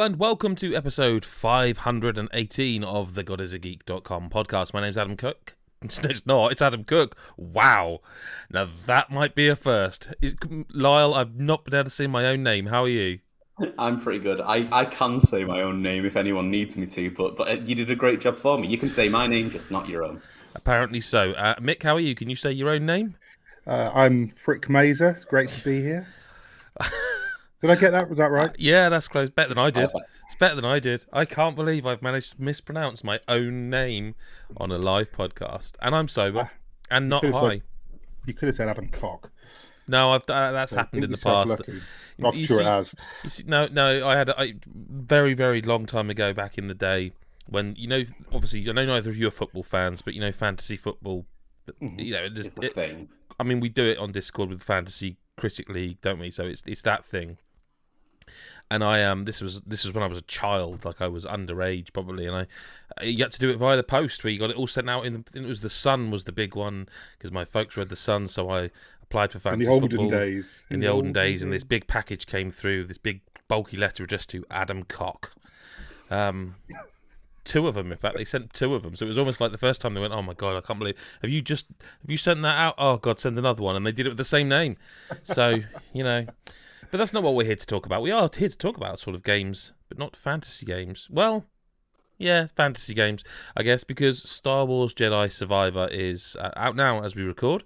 and welcome to episode 518 of the GodIsAGeek.com podcast. My name's Adam Cook. It's not, it's Adam Cook. Wow. Now that might be a first. Lyle, I've not been able to say my own name. How are you? I'm pretty good. I can say my own name if anyone needs me to, but you did a great job for me. You can say my name, just not your own. Apparently so. Mick, how are you? Can you say your own name? I'm Frick Mazer. It's great to be here. Did I get that? Was that right? Yeah, that's close. Better than I did. Perfect. It's better than I did. I can't believe I've managed to mispronounce my own name on a live podcast. And I'm sober and not high. You could have said Adam Cock. No, that's happened in the past. Lucky. I'm sure it has. You see, no, I had a very, very long time ago back in the day when, obviously, I know neither of you are football fans, but, fantasy football, It's a thing. I mean, we do it on Discord with Fantasy Critic League, don't we? So it's that thing. And this was when I was a child, like I was underage probably, and you had to do it via the post where you got it all sent out it was the Sun was the big one because my folks read the Sun, so I applied for fantasy football in the olden days, and this big package came through, this big bulky letter addressed to Adam Cock. Two of them, in fact, they sent two of them, so it was almost like the first time they went, "Oh my god, I can't believe have you sent that out? Oh god, send another one," and they did it with the same name. So but that's not what we're here to talk about. We are here to talk about sort of games, but not fantasy games. Well, yeah, fantasy games, I guess, because Star Wars Jedi Survivor is out now as we record.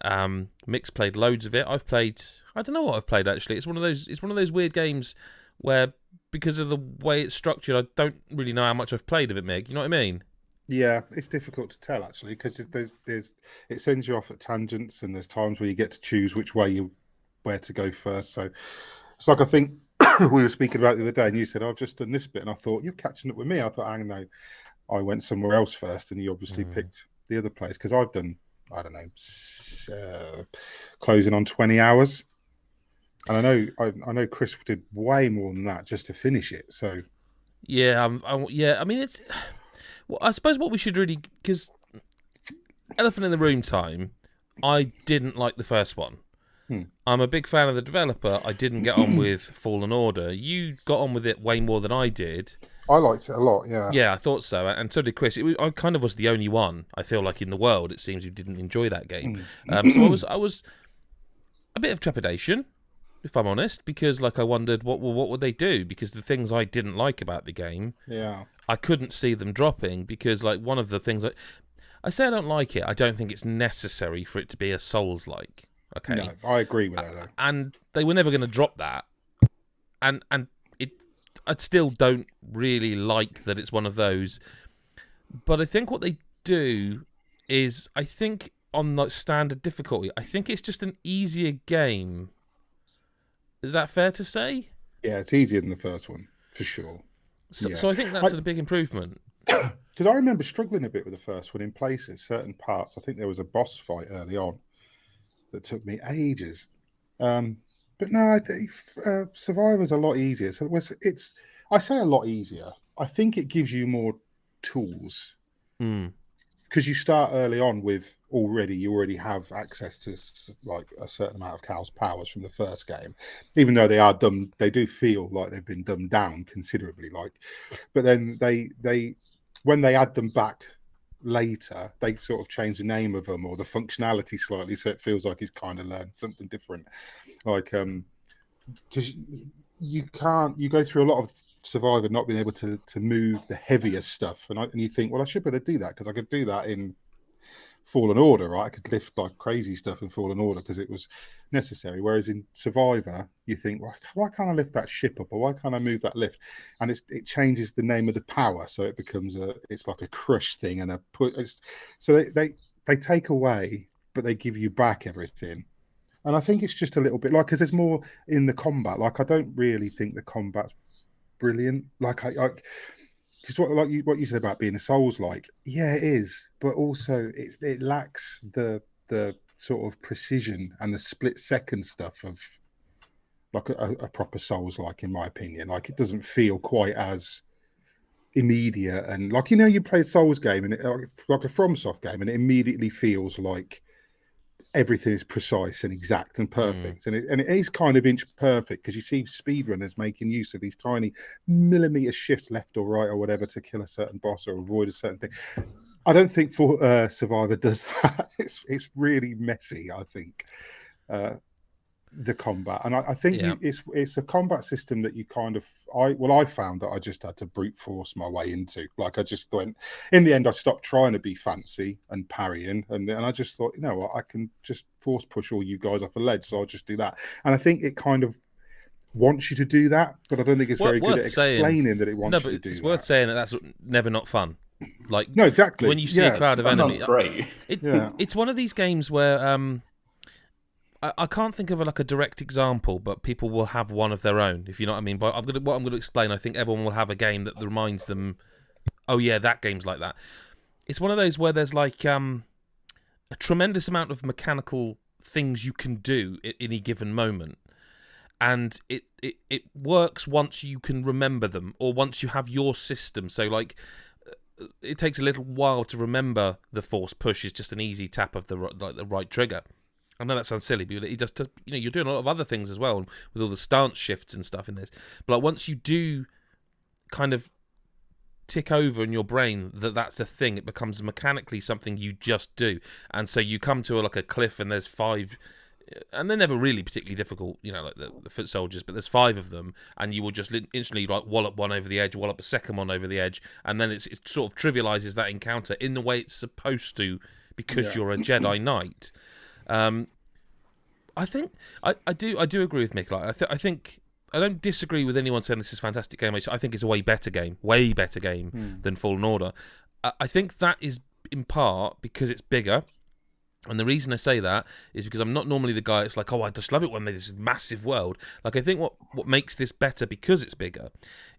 Mick's played loads of it. I don't know what I've played actually. It's one of those weird games where because of the way it's structured, I don't really know how much I've played of it, Mick. You know what I mean? Yeah, it's difficult to tell actually because it sends you off at tangents, and there's times where you get to choose where to go first. So it's like I think we were speaking about the other day, and you said, "I've just done this bit," and I thought you're catching up with me. I thought, I know, I went somewhere else first, and you obviously picked the other place because I've done, I don't know, closing on 20 hours, and I know Chris did way more than that just to finish it. So yeah, I mean it's. Well, I suppose what we should really, because elephant in the room time, I didn't like the first one. I'm a big fan of the developer. I didn't get on with Fallen Order. You got on with it way more than I did. I liked it a lot, yeah. Yeah, I thought so, and so did Chris. I kind of was the only one, I feel like, in the world, it seems, who didn't enjoy that game. So I was a bit of trepidation, if I'm honest, because I wondered what would they do? Because the things I didn't like about the game, I couldn't see them dropping, because one of the things I say I don't like it. I don't think it's necessary for it to be a Souls-like. Okay. No, I agree with that though. And they were never going to drop that. And I still don't really like that it's one of those. But I think what they do is, I think on standard difficulty, I think it's just an easier game. Is that fair to say? Yeah, it's easier than the first one, for sure. So I think that's a big improvement. Because I remember struggling a bit with the first one in places, certain parts. I think there was a boss fight early on that took me ages. But no, Survivor's a lot easier. So I say a lot easier. I think it gives you more tools. Because you start early on with you already have access to a certain amount of Cal's powers from the first game, even though they are dumb. They do feel like they've been dumbed down considerably. But then when they add them back later, they sort of change the name of them or the functionality slightly, so it feels like he's kind of learned something different. Because you go through a lot of Survivor not being able to move the heavier stuff, and you think, well, I should be able to do that because I could do that in Fallen Order, right? I could lift crazy stuff in Fallen Order because it was necessary. Whereas in Survivor, you think, well, why can't I lift that ship up, or why can't I move that lift? And it changes the name of the power, so it becomes it's like a crush thing and so they take away, but they give you back everything. And I think it's just a little bit because there's more in the combat. I don't really think the combat's brilliant. Because what you said about being a Souls-like, yeah, it is, but also it lacks the sort of precision and the split-second stuff of a proper Souls-like, in my opinion. It doesn't feel quite as immediate, and you play a Souls game and like a FromSoft game, and it immediately feels like everything is precise and exact and perfect, and it is kind of inch perfect, because you see speedrunners making use of these tiny millimeter shifts left or right or whatever to kill a certain boss or avoid a certain thing. I don't think Survivor does that. It's really messy, I think, the combat, and I think it's a combat system that you kind of I found that I just had to brute force my way into. Like, I just went, in the end I stopped trying to be fancy and parrying, and I just thought, you know what, I can just force push all you guys off a ledge, so I'll just do that. And I think it kind of wants you to do that, but I don't think it's very good at explaining that it wants you to do that. It's worth saying that that's never not fun. Like, no, exactly. When you see a crowd of enemies, sounds great. It's one of these games where I can't think of a direct example, but people will have one of their own, if you know what I mean. But what I'm going to explain, I think everyone will have a game that reminds them, oh yeah, that game's like that. It's one of those where there's like a tremendous amount of mechanical things you can do at any given moment. And it works once you can remember them, or once you have your system. So like, it takes a little while to remember the force push is just an easy tap of the right trigger. I know that sounds silly, but it just, you're doing a lot of other things as well with all the stance shifts and stuff in this. But like, once you do kind of tick over in your brain that's a thing, it becomes mechanically something you just do. And so you come to a cliff, and there's 5, and they're never really particularly difficult, like the foot soldiers, but there's 5 of them, and you will just instantly wallop one over the edge, wallop a second one over the edge, and then it sort of trivializes that encounter in the way it's supposed to, because you're a Jedi Knight. I think I do agree with Mick. Like, I think I don't disagree with anyone saying this is a fantastic game. I think it's a way better game than Fallen Order. I think that is in part because it's bigger. And the reason I say that is because I'm not normally the guy that's like, oh, I just love it when there's this massive world. Like, I think what makes this better because it's bigger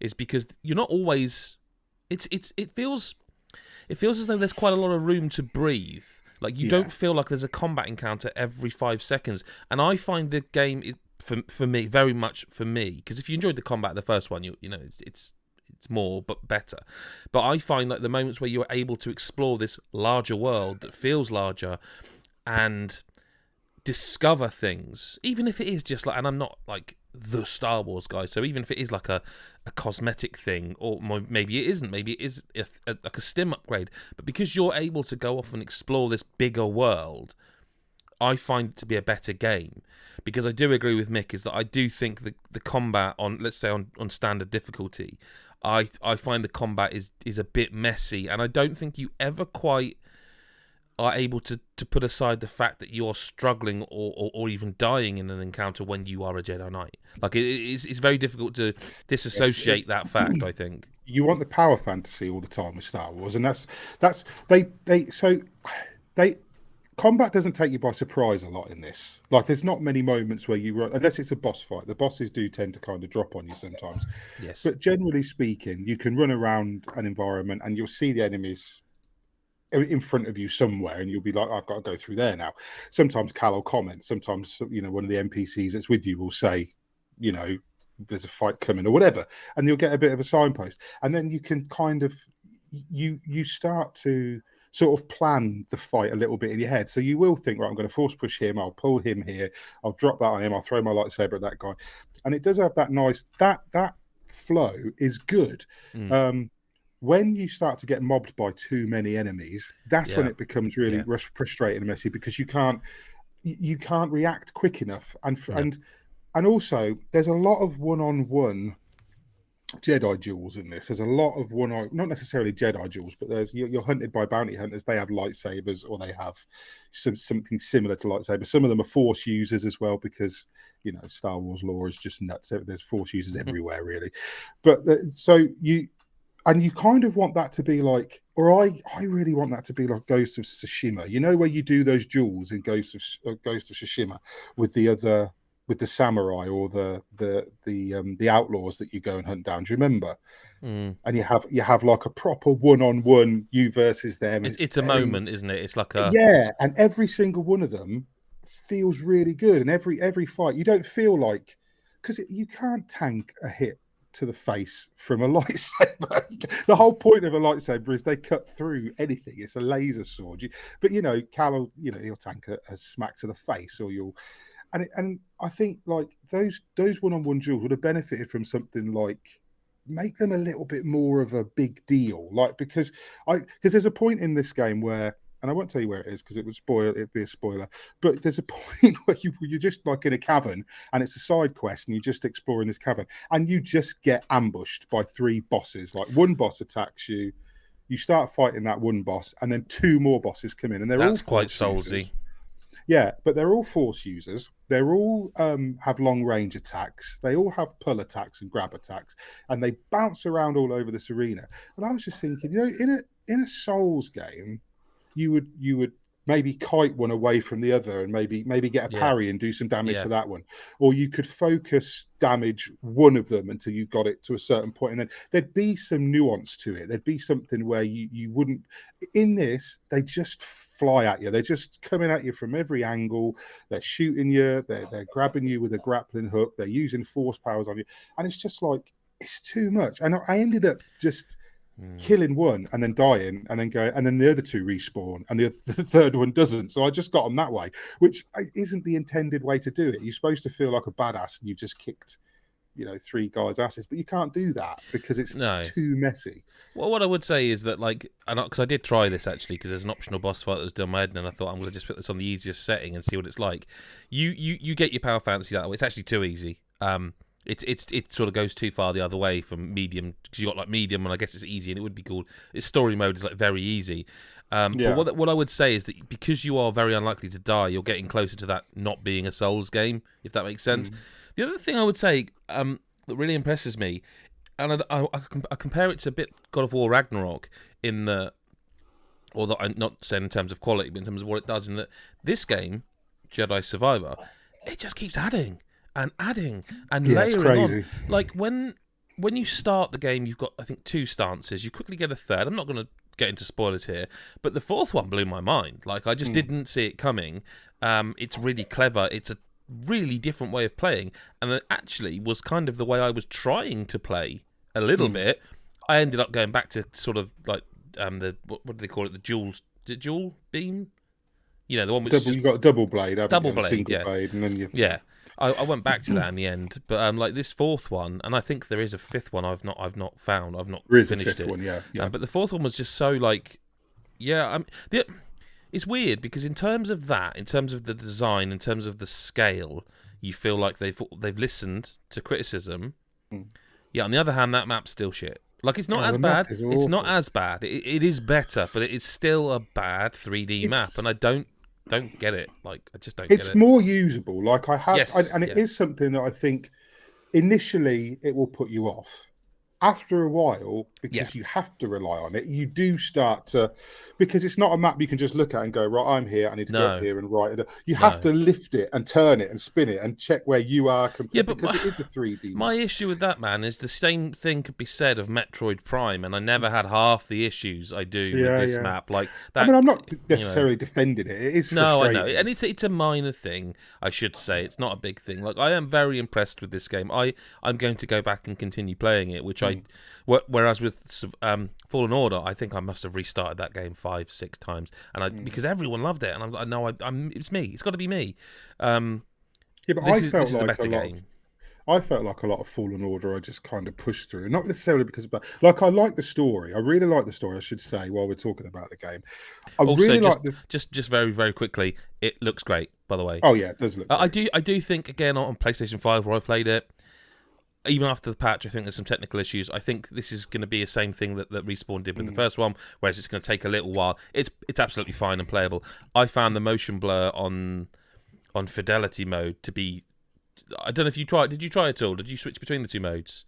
is because you're not always... It feels as though there's quite a lot of room to breathe. Like, you don't feel like there's a combat encounter every 5 seconds. And I find the game, for me, very much for me, because if you enjoyed the combat, the first one, it's more, but better. But I find like the moments where you're able to explore this larger world that feels larger and discover things, even if it is just like, and I'm not like the Star Wars guy, so even if it is like a cosmetic thing, or maybe it isn't, maybe it is like a stim upgrade, but because you're able to go off and explore this bigger world, I find it to be a better game. Because I do agree with Mick, is that I do think the combat on, let's say on standard difficulty, I find the combat is a bit messy, and I don't think you ever quite are able to put aside the fact that you're struggling or even dying in an encounter when you are a Jedi Knight. Like, it's very difficult to disassociate that fact, I think. You want the power fantasy all the time with Star Wars, and that's combat doesn't take you by surprise a lot in this. Like, there's not many moments where you run, unless it's a boss fight. The bosses do tend to kind of drop on you sometimes. Yes. But generally speaking, you can run around an environment and you'll see the enemies in front of you somewhere, and you'll be like, I've got to go through there now. Sometimes Cal will comment. Sometimes, one of the NPCs that's with you will say, there's a fight coming or whatever, and you'll get a bit of a signpost. And then you can kind of, you start to sort of plan the fight a little bit in your head. So you will think, right, I'm going to force push him, I'll pull him here, I'll drop that on him, I'll throw my lightsaber at that guy. And it does have that nice, that flow is good. When you start to get mobbed by too many enemies, that's when it becomes really frustrating and messy, because you can't react quick enough. And also there's a lot of one-on-one Jedi duels in this. There's a lot of not necessarily Jedi duels, but you're hunted by bounty hunters. They have lightsabers, or they have something similar to lightsabers. Some of them are Force users as well, because Star Wars lore is just nuts. There's Force users everywhere, really. But you kind of want that to be like, or I really want that to be like Ghost of Tsushima. Where you do those duels in Ghost of Tsushima with the samurai or the outlaws that you go and hunt down. Do you remember? And you have like a proper one-on-one, you versus them. It's a moment, isn't it? It's like and every single one of them feels really good. And every fight, you don't feel like, because you can't tank a hit to the face from a lightsaber. The whole point of a lightsaber is they cut through anything. It's a laser sword. But Cal, he'll tank a smack to the face, or you'll. And I think like those one-on-one duels would have benefited from something like make them a little bit more of a big deal, like because there's a point in this game where, and I won't tell you where it is because it'd be a spoiler, but there's a point where you're just like in a cavern and it's a side quest and you're just exploring this cavern and you just get ambushed by 3 bosses. Like one boss attacks you, you start fighting that one boss, and then 2 more bosses come in, and that's all quite soulsy. Users. Yeah, but they're all force users. They're all have long range attacks. They all have pull attacks and grab attacks, and they bounce around all over this arena. And I was just thinking, in a Souls game, you would maybe kite one away from the other and maybe get a parry and do some damage to that one, or you could focus damage one of them until you got it to a certain point, and then there'd be some nuance to it. There'd be something where you wouldn't. In this, they just fly at you. They're just coming at you from every angle. They're shooting you. They're grabbing you with a grappling hook. They're using force powers on you, and it's just like it's too much. And I ended up just killing one and then dying and then going, and then the other 2 respawn and the third one doesn't. So I just got them that way, which isn't the intended way to do it. You're supposed to feel like a badass and you've just kicked 3 guys' asses, but you can't do that because it's too messy. Well, what I would say is that, like, because I did try this actually, because there's an optional boss fight that was done my head, and I thought I'm going to just put this on the easiest setting and see what it's like. You get your power fantasy that way. It's actually too easy. It sort of goes too far the other way from medium, because you got like medium, and I guess it's easy, and it would be cool. Its story mode is like very easy. But what I would say is that because you are very unlikely to die, you're getting closer to that not being a Souls game, if that makes sense. The other thing I would say that really impresses me, and I compare it to a bit God of War Ragnarok although I'm not saying in terms of quality, but in terms of what it does, in that this game, Jedi Survivor, it just keeps adding and adding and layering on. Like when you start the game, you've got, I think, 2 stances. You quickly get a third. I'm not going to get into spoilers here, but the 4th one blew my mind. Like, I just didn't see it coming. It's really clever. It's a really different way of playing, and it actually was kind of the way I was trying to play a little bit. I ended up going back to sort of like what do they call it? The dual beam. The one which you got a double blade, double blade, single blade, and then you I went back to that in the end, but like this 4th one, and I think there is a 5th one I've not found. I've not there is finished a 5th it. one, yeah. But the 4th one was just so like, it's weird because in terms of the design, in terms of the scale, you feel like they've listened to criticism. Yeah, on the other hand, that map's still shit. Like, it's not as bad. It's not as bad. It is better, but it is still a bad 3D map, and I don't get it. Like, I just don't get it. It's more usable. Like, it is something that I think initially it will put you off. After a while, because you have to rely on it, you do start to, because it's not a map you can just look at and go, right, I'm here, I need to go up here and write it. You have to lift it and turn it and spin it and check where you are, because it is a 3D My map. issue with that, man, is the same thing could be said of Metroid Prime, and I never had half the issues I do with this map. Like that, I mean, I'm not necessarily defending it. It is frustrating. No, I know, and it's a minor thing, I should say. It's not a big thing. Like, I am very impressed with this game. I'm going to go back and continue playing it, which whereas with Fallen Order, I think I must have restarted that game 5-6 times, and because everyone loved it, and I'm it's me. It's got to be me. But I felt like a lot of Fallen Order I just kind of pushed through, not necessarily because of, like, I like the story. I really like the story, I should say, while we're talking about the game. Just very, very quickly, it looks great, by the way. Oh yeah, it does look great. I do think, again, on PlayStation 5 where I played it, even after the patch, I think there's some technical issues. I think this is going to be the same thing that Respawn did with the first one, whereas it's going to take a little while. It's absolutely fine and playable. I found the motion blur on fidelity mode to be... I don't know if you tried... Did you try it at all? Did you switch between the 2 modes?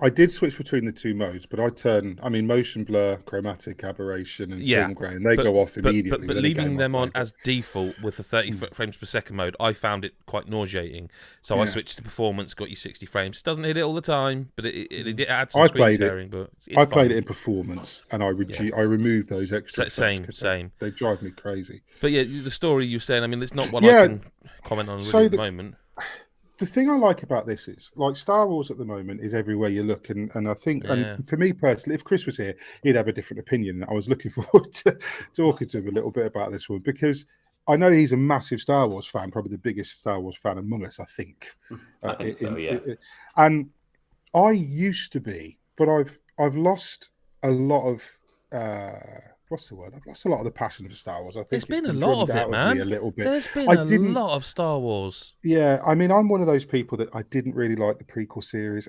I did switch between the 2 modes, but motion blur, chromatic aberration, and film grain, they go off immediately. But leaving them on as default with the 30 frames per second mode, I found it quite nauseating. So I switched to performance, got you 60 frames. It doesn't hit it all the time, but it adds some screen tearing. But I played it in performance, and I removed those extra. Same. They drive me crazy. But yeah, the story you're saying, I mean, it's not one I can comment on really at the moment. the thing I like about this is, like, Star Wars at the moment is everywhere you look, and I think, Yeah. and for me personally, if Chris was here, he'd have a different opinion. I was looking forward to talking to him a little bit about this one, because I know he's a massive Star Wars fan, probably the biggest Star Wars fan among us, I think. I think so, yeah. And I used to be, but I've lost a lot of what's the word? I've lost a lot of the passion for Star Wars. I think There's been a been lot of drummed it, out man. me a little bit. There's been I a didn't- lot of Star Wars. Yeah, I mean, I'm one of those people that I didn't really like the prequel series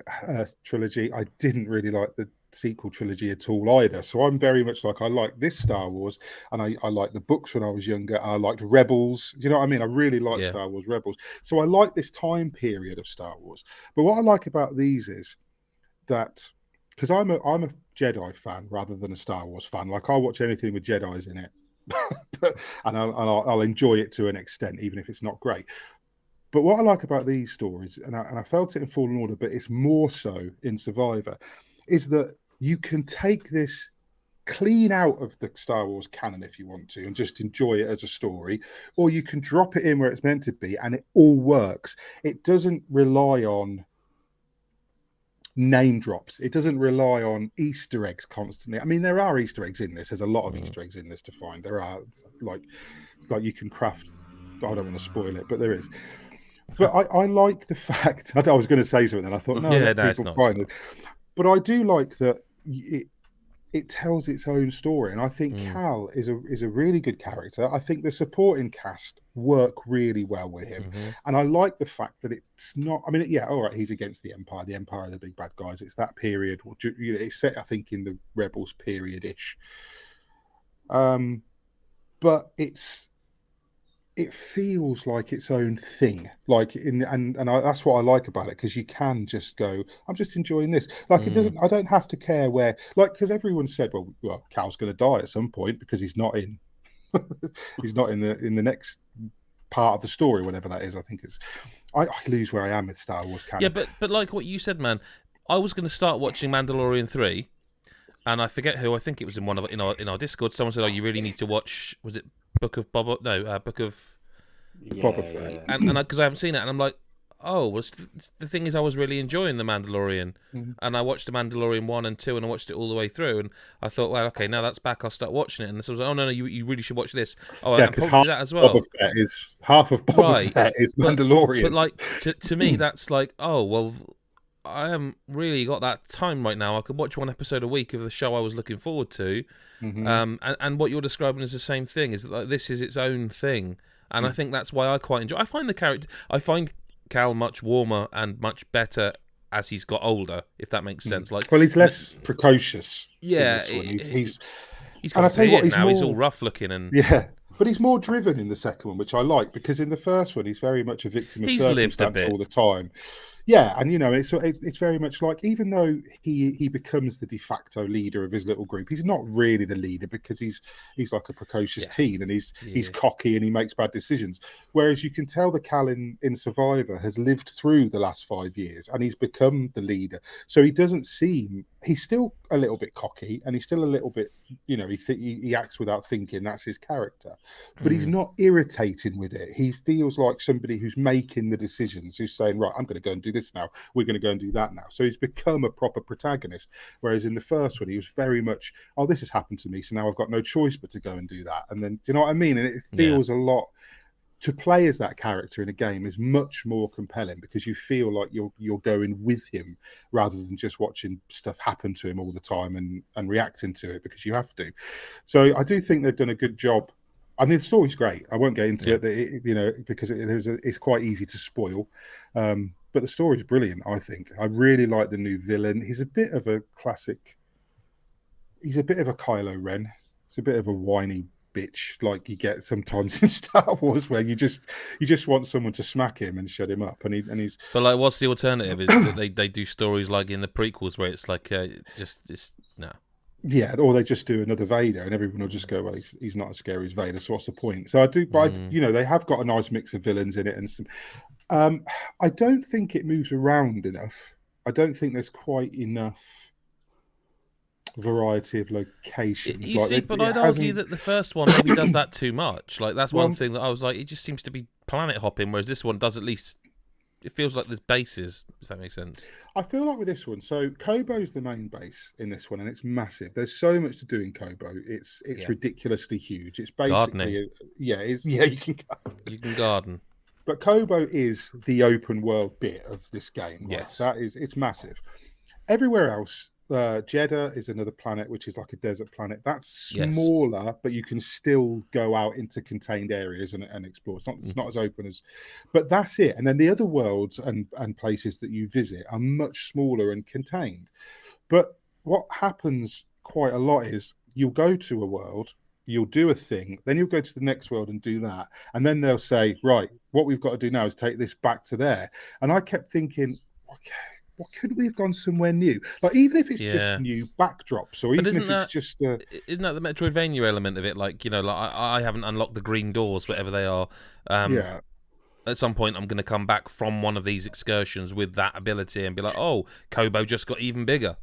trilogy. I didn't really like the sequel trilogy at all either. So I'm very much like, I like this Star Wars, and I liked the books when I was younger. I liked Rebels. You know what I mean? I really liked Yeah. Star Wars Rebels. So I like this time period of Star Wars. But what I like about these is that, because I'm a Jedi fan rather than a Star Wars fan. Like, I'll watch anything with Jedis in it, and I'll enjoy it to an extent, even if it's not great. But what I like about these stories, and I felt it in Fallen Order, but it's more so in Survivor, is that you can take this clean out of the Star Wars canon if you want to, and just enjoy it as a story, or you can drop it in where it's meant to be, and it all works. It doesn't rely on name drops. It doesn't rely on Easter eggs constantly. I mean, there are Easter eggs in this. There's a lot of Easter eggs in this to find. There are, like you can craft. I don't want to spoil it, but there is. But I like the fact. I was going to say something, and I thought, no, it's people not. find it. But I do like that it tells its own story, and I think Cal is a really good character. I think the supporting cast work really well with him, and I like the fact that it's not. I mean, yeah, all right, he's against the Empire. The Empire are the big bad guys. It's that period. It's set, I think, in the Rebels period-ish. But it feels like its own thing, that's what I like about it, because you can just go, I'm just enjoying this. Like, it doesn't. I don't have to care where, like, because everyone said, well, Cal's going to die at some point because he's not in, he's not in the next part of the story, whatever that is. I think it's. I lose where I am with Star Wars canon. Yeah, but like what you said, man, I was going to start watching Mandalorian 3, and I forget who. I think it was in in our Discord. Someone said, "Oh, you really need to watch." Was it Book of Boba? No, Book of Boba Fett. Yeah. and because I haven't seen it, and I'm like, oh, well, the thing is, I was really enjoying the Mandalorian, and I watched the Mandalorian 1 and 2, and I watched it all the way through, and I thought, well, okay, now that's back, I'll start watching it, and so I was like, oh no, you really should watch this. Oh, Yeah, and because probably that as well. Half of Boba Fett is Mandalorian. But like to me, that's like, oh well, I haven't really got that time right now. I could watch one episode a week of the show I was looking forward to, and what you're describing is the same thing. Is that, like, this is its own thing, and I think that's why I quite enjoy. I find Cal much warmer and much better as he's got older, if that makes sense. Like, well, he's less precocious. yeah, in this one. He's got and I tell you what, beard now. He's more- all rough looking and yeah. But he's more driven in the second one, which I like, because in the first one he's very much a victim of He's lived a circumstance bit. all the time. Yeah, and it's very much like, even though he becomes the de facto leader of his little group, he's not really the leader, because he's like a precocious teen, and he's cocky and he makes bad decisions. Whereas you can tell the Cal in Survivor has lived through the last 5 years and he's become the leader. So he doesn't seem. He's still a little bit cocky, and he's still a little bit, he acts without thinking. That's his character, but he's not irritating with it. He feels like somebody who's making the decisions, who's saying, right, I'm going to go and do this now. We're going to go and do that now. So he's become a proper protagonist. Whereas in the first one, he was very much, oh, this has happened to me, so now I've got no choice but to go and do that. And then, do you know what I mean? And it feels a lot. To play as that character in a game is much more compelling, because you feel like you're going with him rather than just watching stuff happen to him all the time and reacting to it because you have to. So I do think they've done a good job. I mean, the story's great. I won't get into it, because it's quite easy to spoil. But the story's brilliant, I think. I really like the new villain. He's a bit of a classic. He's a bit of a Kylo Ren. He's a bit of a whiny bitch, like you get sometimes in Star Wars, where you just want someone to smack him and shut him up, and he's. But like, what's the alternative? Is that they do stories like in the prequels where it's like just no. Yeah, or they just do another Vader, and everyone will just go, well, he's not as scary as Vader, so what's the point? So I do, but they have got a nice mix of villains in it, and some. I don't think it moves around enough. I don't think there's quite enough variety of locations. You see, but I'd argue that the first one maybe does that too much. Like, that's one thing that I was like, it just seems to be planet hopping, whereas this one does at least it feels like there's bases, if that makes sense. I feel like with this one, so Kobo's the main base in this one, and it's massive. There's so much to do in Kobo. It's ridiculously huge. It's basically you can You can garden. But Kobo is the open world bit of this game. Right? Yes. It's massive. Everywhere else, Jeddah is another planet, which is like a desert planet. That's smaller, but you can still go out into contained areas and explore. It's not as open as, but that's it. And then the other worlds and places that you visit are much smaller and contained. But what happens quite a lot is you'll go to a world, you'll do a thing, then you'll go to the next world and do that. And then they'll say, right, what we've got to do now is take this back to there. And I kept thinking, okay, what could we have gone somewhere new? Like, even if it's just new backdrops, or even if it's just isn't that the Metroidvania element of it? Like, like I haven't unlocked the green doors, whatever they are. At some point, I'm going to come back from one of these excursions with that ability and be like, oh, Kobo just got even bigger.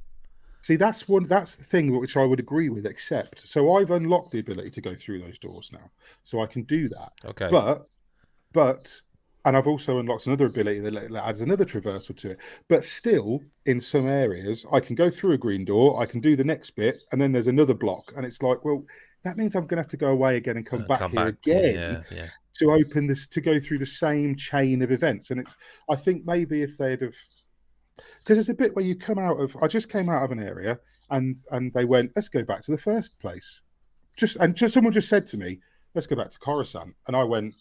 See, that's the thing which I would agree with, except so I've unlocked the ability to go through those doors now, so I can do that. Okay. But and I've also unlocked another ability that adds another traversal to it. But still, in some areas, I can go through a green door, I can do the next bit, and then there's another block, and it's like, well, that means I'm going to have to go away again and come back again to open this, to go through the same chain of events. And I think maybe if they'd have, because there's a bit where you come out of, I just came out of an area and they went, let's go back to the first place. Someone just said to me, let's go back to Coruscant. And I went,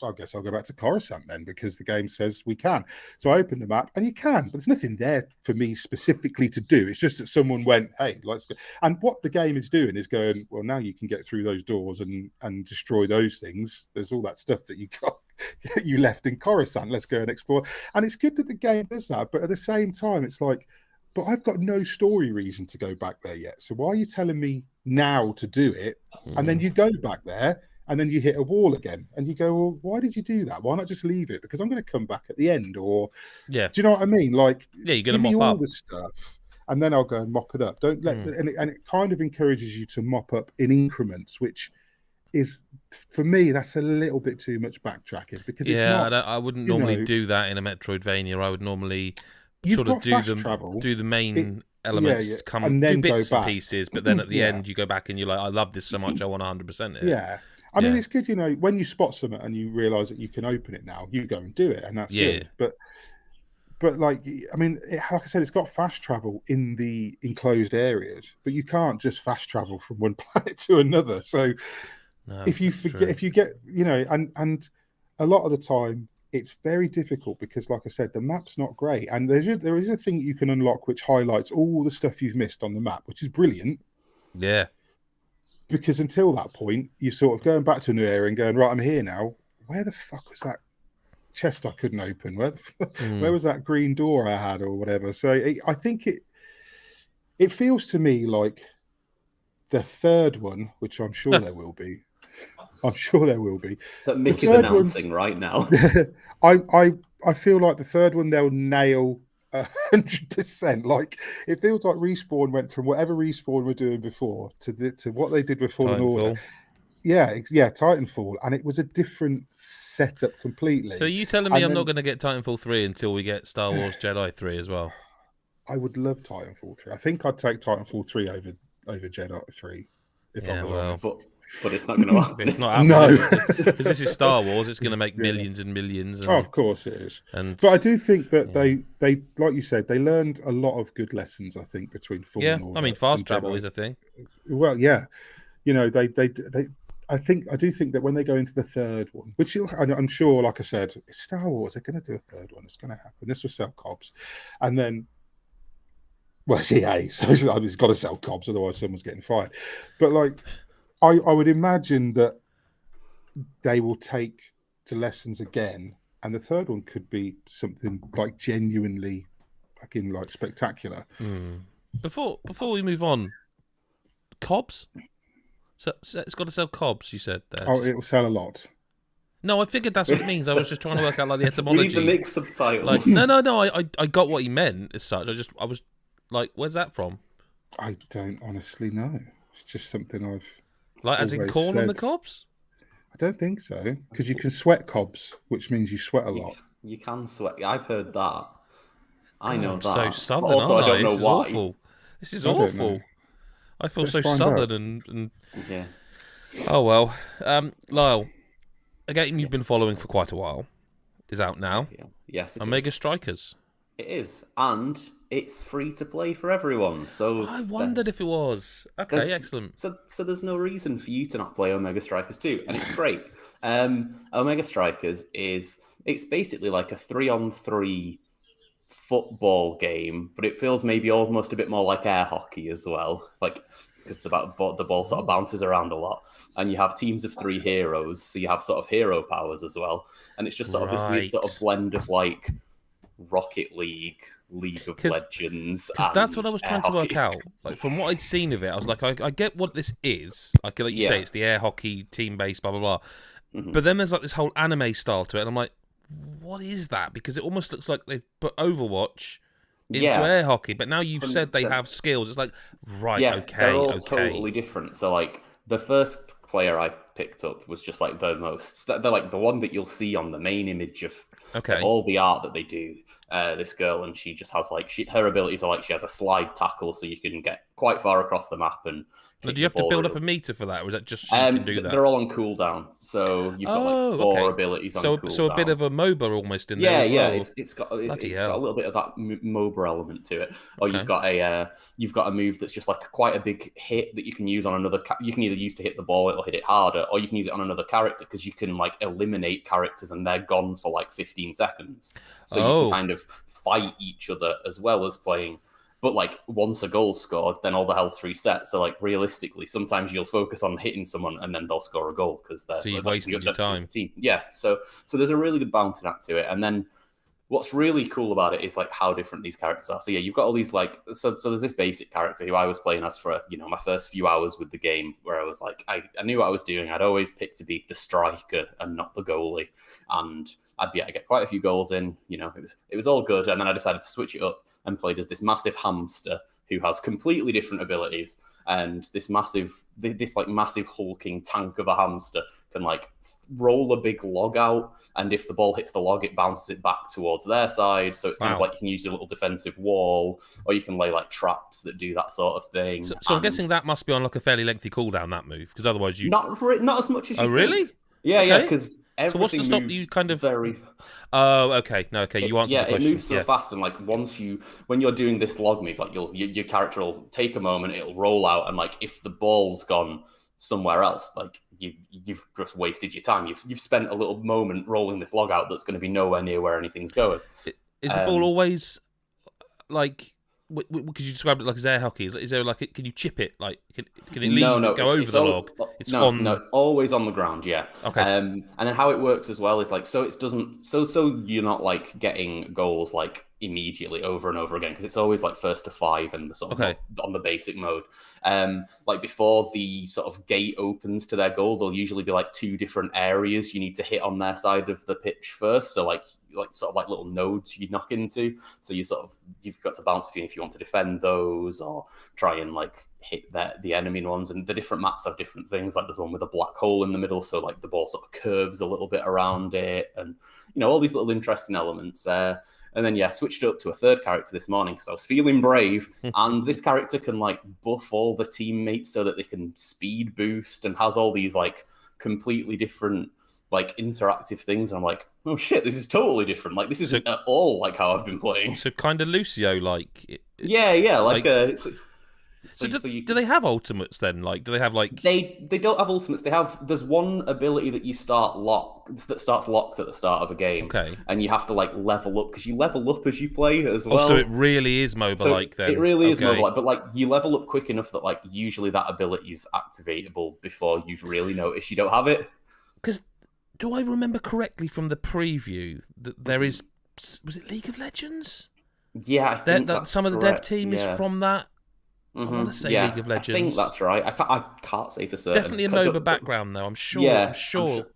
I guess I'll go back to Coruscant then, because the game says we can. So I opened the map and you can, but there's nothing there for me specifically to do. It's just that someone went, hey, let's go. And what the game is doing is going, well, now you can get through those doors and destroy those things. There's all that stuff that you left in Coruscant. Let's go and explore. And it's good that the game does that, but at the same time, it's like, but I've got no story reason to go back there yet. So why are you telling me now to do it? And then you go back there, and then you hit a wall again, and you go, well, why did you do that? Why not just leave it? Because I'm going to come back at the end, or do you know what I mean? Like, you're going to give mop me all up the stuff, and then I'll go and mop it up. Don't let, and it kind of encourages you to mop up in increments, which is, for me, that's a little bit too much backtracking, because it's not. I wouldn't normally do that in a Metroidvania. I would normally sort of do the main elements, come and then do bits and pieces, but then at the end you go back and you're like, I love this so much, I want 100% it. Yeah. I mean, it's good, when you spot something and you realise that you can open it now, you go and do it, and that's good. But like, I mean, like I said, it's got fast travel in the enclosed areas, but you can't just fast travel from one planet to another. So if you get, and a lot of the time it's very difficult because, like I said, the map's not great, and there is a thing you can unlock which highlights all the stuff you've missed on the map, which is brilliant. Yeah. Because until that point, you're sort of going back to a new area and going, right, I'm here now. Where the fuck was that chest I couldn't open? Where was that green door I had, or whatever? So I think it feels to me like the third one, which I'm sure there will be. I'm sure there will be. That Mick is announcing right now. I feel like the third one they'll nail 100%. Like, it feels like Respawn went from whatever Respawn were doing before to what they did with Fallen Order. Yeah, Titanfall, and it was a different setup completely. So are you telling me I'm not going to get Titanfall 3 until we get Star Wars Jedi 3 as well? I would love Titanfall 3. I think I'd take Titanfall 3 over Jedi 3. If I was honest. But it's not going to happen. It's not happening. No. Because this is Star Wars. It's going to make millions and millions. And, of course it is. But I do think that they, like you said, they learned a lot of good lessons, I think, between Fallen Order. I mean, fast travel is a thing. Well, yeah. I do think that when they go into the third one, which I'm sure, like I said, it's Star Wars, they're going to do a third one. It's going to happen. This will sell cobs. And then, well, it's EA, so it's got to sell cobs, otherwise someone's getting fired. But like, I would imagine that they will take the lessons again, and the third one could be something like genuinely fucking like spectacular. Before we move on, cobs? So it's got to sell cobs, you said there. Oh, it will sell a lot. No, I figured that's what it means. I was just trying to work out like the etymology. We need the mix of titles. Like, no. I got what he meant as such. I was like, where's that from? I don't honestly know. It's just something I've like as in corn on the cobs. I don't think so, because you can sweat cobs, which means you sweat a lot. You can sweat. I've heard that. I God, know I'm so that. But southern, also, I aren't I? don't know This is why. awful. This is I don't know. awful. I feel Let's so find out. southern and Yeah. oh well. Lyle, a game you've been following for quite a while is out now. Yeah. Yes, it Omega is. Strikers. It is. And it's free to play for everyone. So I wondered if it was. Okay, excellent. so there's no reason for you to not play Omega Strikers 2, and it's great. Omega Strikers it's basically like a 3-on-3 football game, but it feels maybe almost a bit more like air hockey as well, like because the ball sort of bounces around a lot, and you have teams of 3 heroes, so you have sort of hero powers as well, and it's just sort of this weird sort of Right. blend of like Rocket League, League of 'Cause- Legends, Because that's what I and was air trying to work hockey. out. Like from what I'd seen of it, I was like, I get what this is. Like you say, Yeah. it's the air hockey team based, blah blah blah. Mhm. But then there's like this whole anime style to it, and I'm like, what is that? Because it almost looks like they've put Overwatch into Yeah, air hockey. But now you've said they 100%. have skills. It's like, right, Yeah, okay, they're all okay. totally different. So like the first player I picked up was just like the most. They're like the one that you'll see on the main image of Okay. all the art that they do. This girl, and she just has like her abilities are like she has a slide tackle, so you can get quite far across the map and. Now, kick do you have the to ball build up real- a meter for that, or is that just so you can do that? They're all on cooldown, so you've got like 4 okay. abilities on So, cooldown. so a bit of a MOBA almost in there Yeah, as yeah, well. it's got Bloody it's hell. got a little bit of that MOBA element to it. Or Okay. you've got a move that's just like quite a big hit that you can use on another. You can either use to hit the ball, it'll hit it harder, or you can use it on another character because you can like eliminate characters and they're gone for like 15 seconds. So you Oh. can kind of fight each other as well as playing. But like once a goal's scored, then all the health's reset. So like realistically, sometimes you'll focus on hitting someone and then they'll score a goal because they're So you've like, wasted your time. team. Yeah. So there's a really good balancing act to it, and then what's really cool about it is like how different these characters are. So yeah, you've got all these like so there's this basic character who I was playing as for my first few hours with the game, where I was like I knew what I was doing. I'd always pick to be the striker and not the goalie, and I'd be able to get quite a few goals in. It was all good, and then I decided to switch it up and played as this massive hamster who has completely different abilities, and this massive hulking tank of a hamster can like roll a big log out, and if the ball hits the log, it bounces it back towards their side. So it's kind of Wow. like you can use a little defensive wall, or you can lay like traps that do that sort of thing. So I'm And guessing that must be on like a fairly lengthy cooldown, that move, because otherwise you. not as much as you Oh, think. really? Yeah, Okay. because So everything what's to stop moves you kind of? very. Oh, okay. No, okay. You answered the It question. moves so fast, and like when you're doing this log move, like your character will take a moment, it'll roll out, and like if the ball's gone somewhere else, like you've just wasted your time. You've spent a little moment rolling this log out that's going to be nowhere near where anything's going. Is the ball always like? Because you described it like as air hockey. Is there like? Can you chip it? Like, can it leave? No, Go over it's the all- log. It's no, on. no, it's always on the ground. Yeah. Okay. And then how it works as well is like so it doesn't so you're not like getting goals like immediately over and over again because it's always like first to 5 and the sort of Okay. on the basic mode. Like before the sort of gate opens to their goal, there'll usually be like 2 different areas you need to hit on their side of the pitch first. So like sort of like little nodes you knock into. So you've got to bounce between if you want to defend those or try and like hit the enemy ones. And the different maps have different things. Like there's one with a black hole in the middle, so like the ball sort of curves a little bit around it, and all these little interesting elements. And then I switched up to a third character this morning because I was feeling brave. And this character can like buff all the teammates so that they can speed boost and has all these like completely different like interactive things. And I'm like, oh shit, this is totally different. Like this isn't at all like how I've been playing. So kind of Lucio like. Yeah, like do they have ultimates then? Like, do they have like? They don't have ultimates. There's one ability that starts locked at the start of a game. Okay. And you have to like level up because you level up as you play as well. Oh, so it really is MOBA like then. It really is Okay. MOBA like, but like you level up quick enough that like usually that ability is activatable before you've really noticed you don't have it. Because do I remember correctly from the preview that there is? Was it League of Legends? Yeah, I think That some of the dev team is from that. I want to say League of Legends. I think that's right. I can't say for certain. Definitely a MOBA background though. I'm sure. Yeah, I'm sure.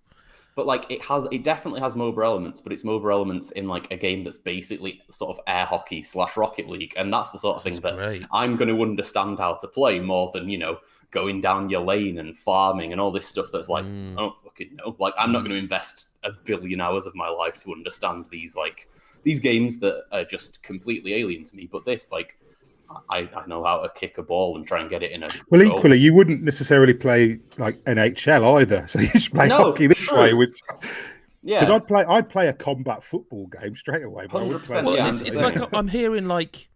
But like it definitely has MOBA elements, but it's MOBA elements in like a game that's basically sort of air hockey / Rocket League, and that's the sort of thing that great. I'm going to understand how to play more than going down your lane and farming and all this stuff that's like I don't fucking know. Like I'm not going to invest 1 billion hours of my life to understand these games that are just completely alien to me. But this like. I know how to kick a ball and try and get it in a Well, goal. equally, you wouldn't necessarily play like NHL either, so you just play hockey this way. Because I'd play a combat football game straight away. But I wouldn't play it's like I'm hearing like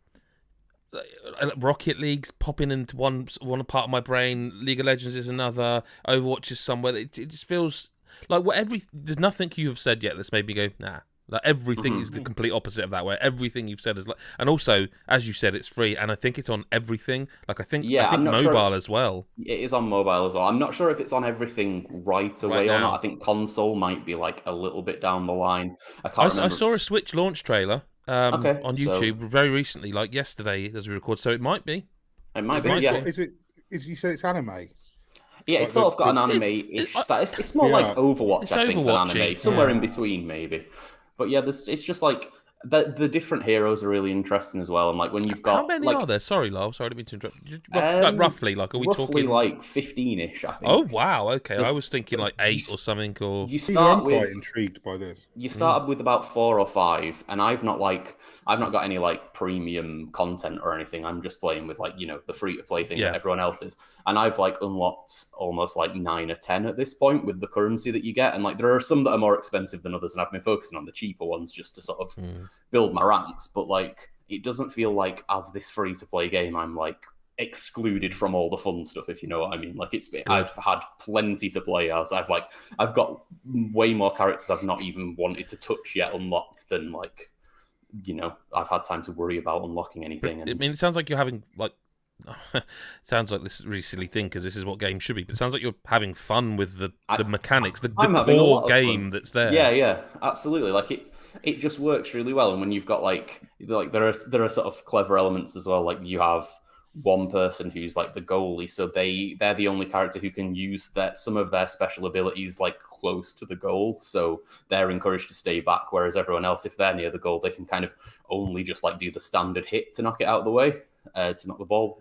Rocket League's popping into one part of my brain. League of Legends is another. Overwatch is somewhere. It just feels like there's nothing you have said yet that's made me go nah. Like everything is the complete opposite of that. Where everything you've said is like, and also as you said, it's free, and I think it's on everything. Like I think mobile as well. It is on mobile as well. I'm not sure if it's on everything right away or not. I think console might be like a little bit down the line. I saw a Switch launch trailer on YouTube very recently, like yesterday as we record. So it might be. It might be. Yeah. You said it's anime. Yeah, it's sort of got an anime-ish style. It's more like Overwatch, I think, than anime. Somewhere in between, maybe. But yeah, it's just like the different heroes are really interesting as well. And like when you've got how many are there? Sorry, Lyle. Sorry, I didn't mean to interrupt. Roughly, like are we talking like 15-ish? I think. Oh wow, okay. I was thinking like 8 or something. Or I'm quite intrigued by this. You start with about 4 or 5, and I've not got any like premium content or anything. I'm just playing with like the free to play thing that everyone else is. And I've like unlocked almost like 9 or 10 at this point with the currency that you get. And like there are some that are more expensive than others, and I've been focusing on the cheaper ones just to sort of build my ranks. But like it doesn't feel like as this free to play game I'm like excluded from all the fun stuff, if you know what I mean. Like I've had plenty to play as. I've got way more characters I've not even wanted to touch yet unlocked than like I've had time to worry about unlocking anything. I mean, it sounds like you're having like sounds like this is a really silly thing because this is what games should be, but it sounds like you're having fun with the mechanics, the core game that's there. Yeah, absolutely. Like it just works really well. And when you've got like there are sort of clever elements as well. Like you have one person who's like the goalie, so they're the only character who can use some of their special abilities like close to the goal, so they're encouraged to stay back, whereas everyone else, if they're near the goal, they can kind of only just like do the standard hit to knock it out of the way, to knock the ball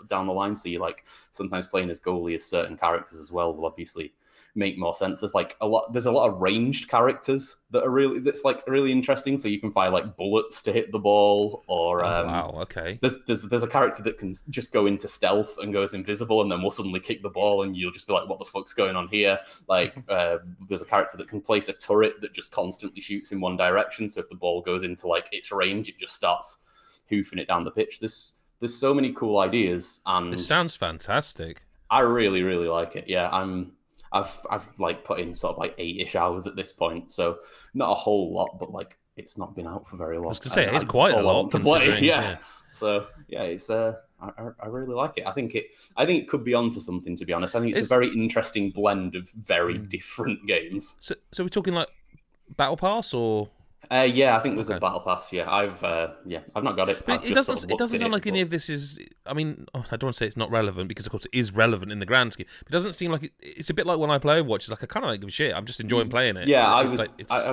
down the line. So you like sometimes playing as goalie as certain characters as well will obviously make more sense. There's a lot of ranged characters that's like really interesting. So you can fire like bullets to hit the ball, or wow, okay. There's a character that can just go into stealth and goes invisible, and then will suddenly kick the ball, and you'll just be like, "What the fuck's going on here?" Like there's a character that can place a turret that just constantly shoots in one direction. So if the ball goes into like its range, it just starts hoofing it down the pitch. There's so many cool ideas, and it sounds fantastic. I really, really like it. Yeah, I've like put in sort of like 8-ish hours at this point, so not a whole lot, but like it's not been out for very long. I was gonna say it's quite a lot to play. Yeah. So yeah, it's I really like it. I think it could be onto something, to be honest. I think it's a very interesting blend of very different games. So we're talking like Battle Pass or. Yeah, I think there's a battle pass. Yeah, I've not got it. It doesn't sound like any of this is. I mean, I don't want to say it's not relevant because, of course, it is relevant in the grand scheme. But it doesn't seem like it's a bit like when I play Overwatch. It's like I kind of don't give a shit. I'm just enjoying playing it. Yeah, I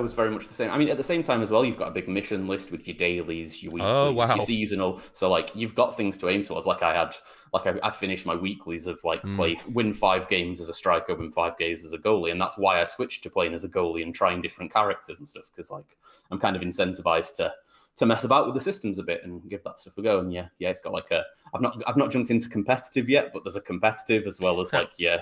was very much the same. I mean, at the same time as well, you've got a big mission list with your dailies, your weeklies, your seasonal. So like you've got things to aim towards. Like I finished my weeklies of like win 5 games as a striker, win 5 games as a goalie, and that's why I switched to playing as a goalie and trying different characters and stuff, because like I'm kind of incentivized to mess about with the systems a bit and give that stuff a go. And yeah, it's got like I've not jumped into competitive yet, but there's a competitive as well as like your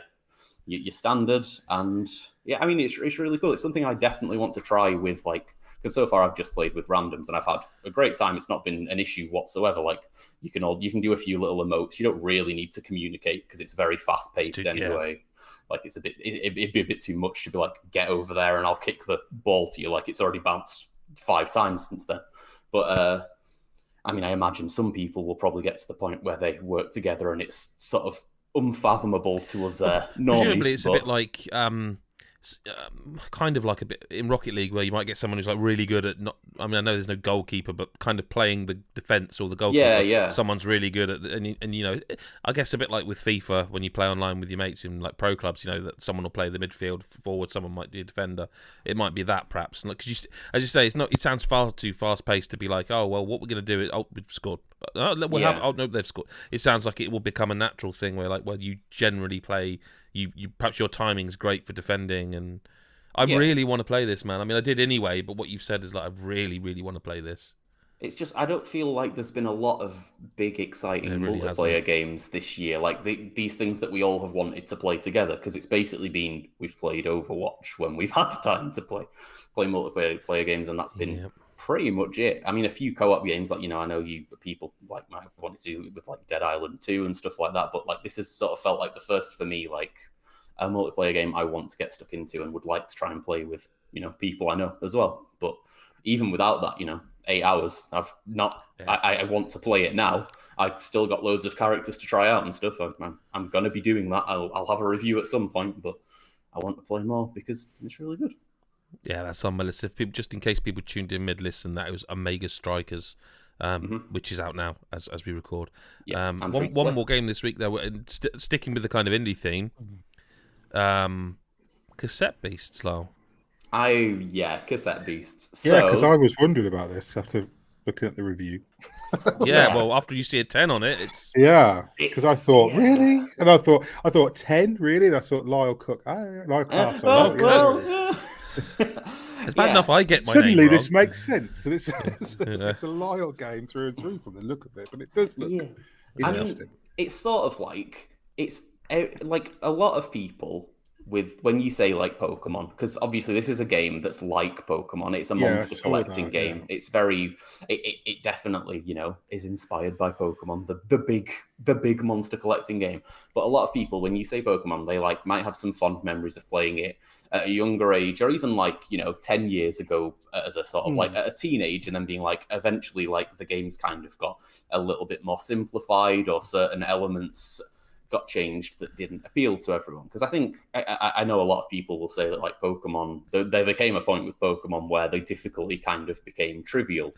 standard. And yeah, I mean it's really cool. It's something I definitely want to try with, like, because so far I've just played with randoms and I've had a great time. It's not been an issue whatsoever. Like you can do a few little emotes. You don't really need to communicate because it's very fast paced anyway. Yeah. Like it'd be a bit too much to be like, get over there and I'll kick the ball to you. Like it's already bounced 5 times since then. But I mean, I imagine some people will probably get to the point where they work together and it's sort of unfathomable to us normies. Presumably it's a bit like kind of like a bit in Rocket League, where you might get someone who's like really good at not. I mean, I know there's no goalkeeper, but kind of playing the defense or the goalkeeper. Yeah. Someone's really good at, and you know, I guess a bit like with FIFA when you play online with your mates in like pro clubs. You know that someone will play the midfield forward, someone might be a defender. It might be that perhaps, because as you say, it's not. It sounds far too fast paced to be like, oh well, what we're going to do is we've scored. No, they've scored. It sounds like it will become a natural thing where like, well, you generally play. You perhaps your timing's great for defending, and I really want to play this, man. I mean, I did anyway, but what you've said is like, I really, really want to play this. It's just, I don't feel like there's been a lot of big, exciting multiplayer games this year. Like these things that we all have wanted to play together, because it's basically been, we've played Overwatch when we've had time to play multiplayer games, and that's been pretty much it. I mean, a few co-op games, like, you know, I know people like might wanted to do with like Dead Island 2 and stuff like that, but like this has sort of felt like the first for me, like a multiplayer game I want to get stuck into and would like to try and play with, you know, people I know as well. But even without that, you know, 8 hours, I've not. I want to play it now. I've still got loads of characters to try out and stuff. I'm gonna be doing that. I'll have a review at some point, but I want to play more because it's really good. Yeah, that's on my list. If people, just in case people tuned in mid-listen, that was Omega Strikers, which is out now as we record. Yeah, one more game this week, though, sticking with the kind of indie theme. Cassette Beasts, Lyle. Cassette Beasts. So... Yeah, because I was wondering about this after looking at the review. Well, after you see a 10 on it, it's... Yeah, because I thought, really? And I thought 10, really? And I thought Lyle Cook. Lyle Castle. It's bad enough I get my Suddenly name wrong. this makes sense. And it's a Lyle game through and through from the look of it, but it does look interesting. I mean, it's sort of like, it's like a lot of people when you say like Pokemon, because obviously this is a game that's like Pokemon. It's a monster collecting game. Yeah. It's very, it definitely, you know, is inspired by Pokemon, the big monster collecting game. But a lot of people, when you say Pokemon, they like might have some fond memories of playing it at a younger age, or even like, you know, 10 years ago as a sort of like a teenage, and then being like, eventually like the game's kind of got a little bit more simplified, or certain elements got changed that didn't appeal to everyone. Because I think I know a lot of people will say that like Pokemon, there became a point with Pokemon where the difficulty kind of became trivial.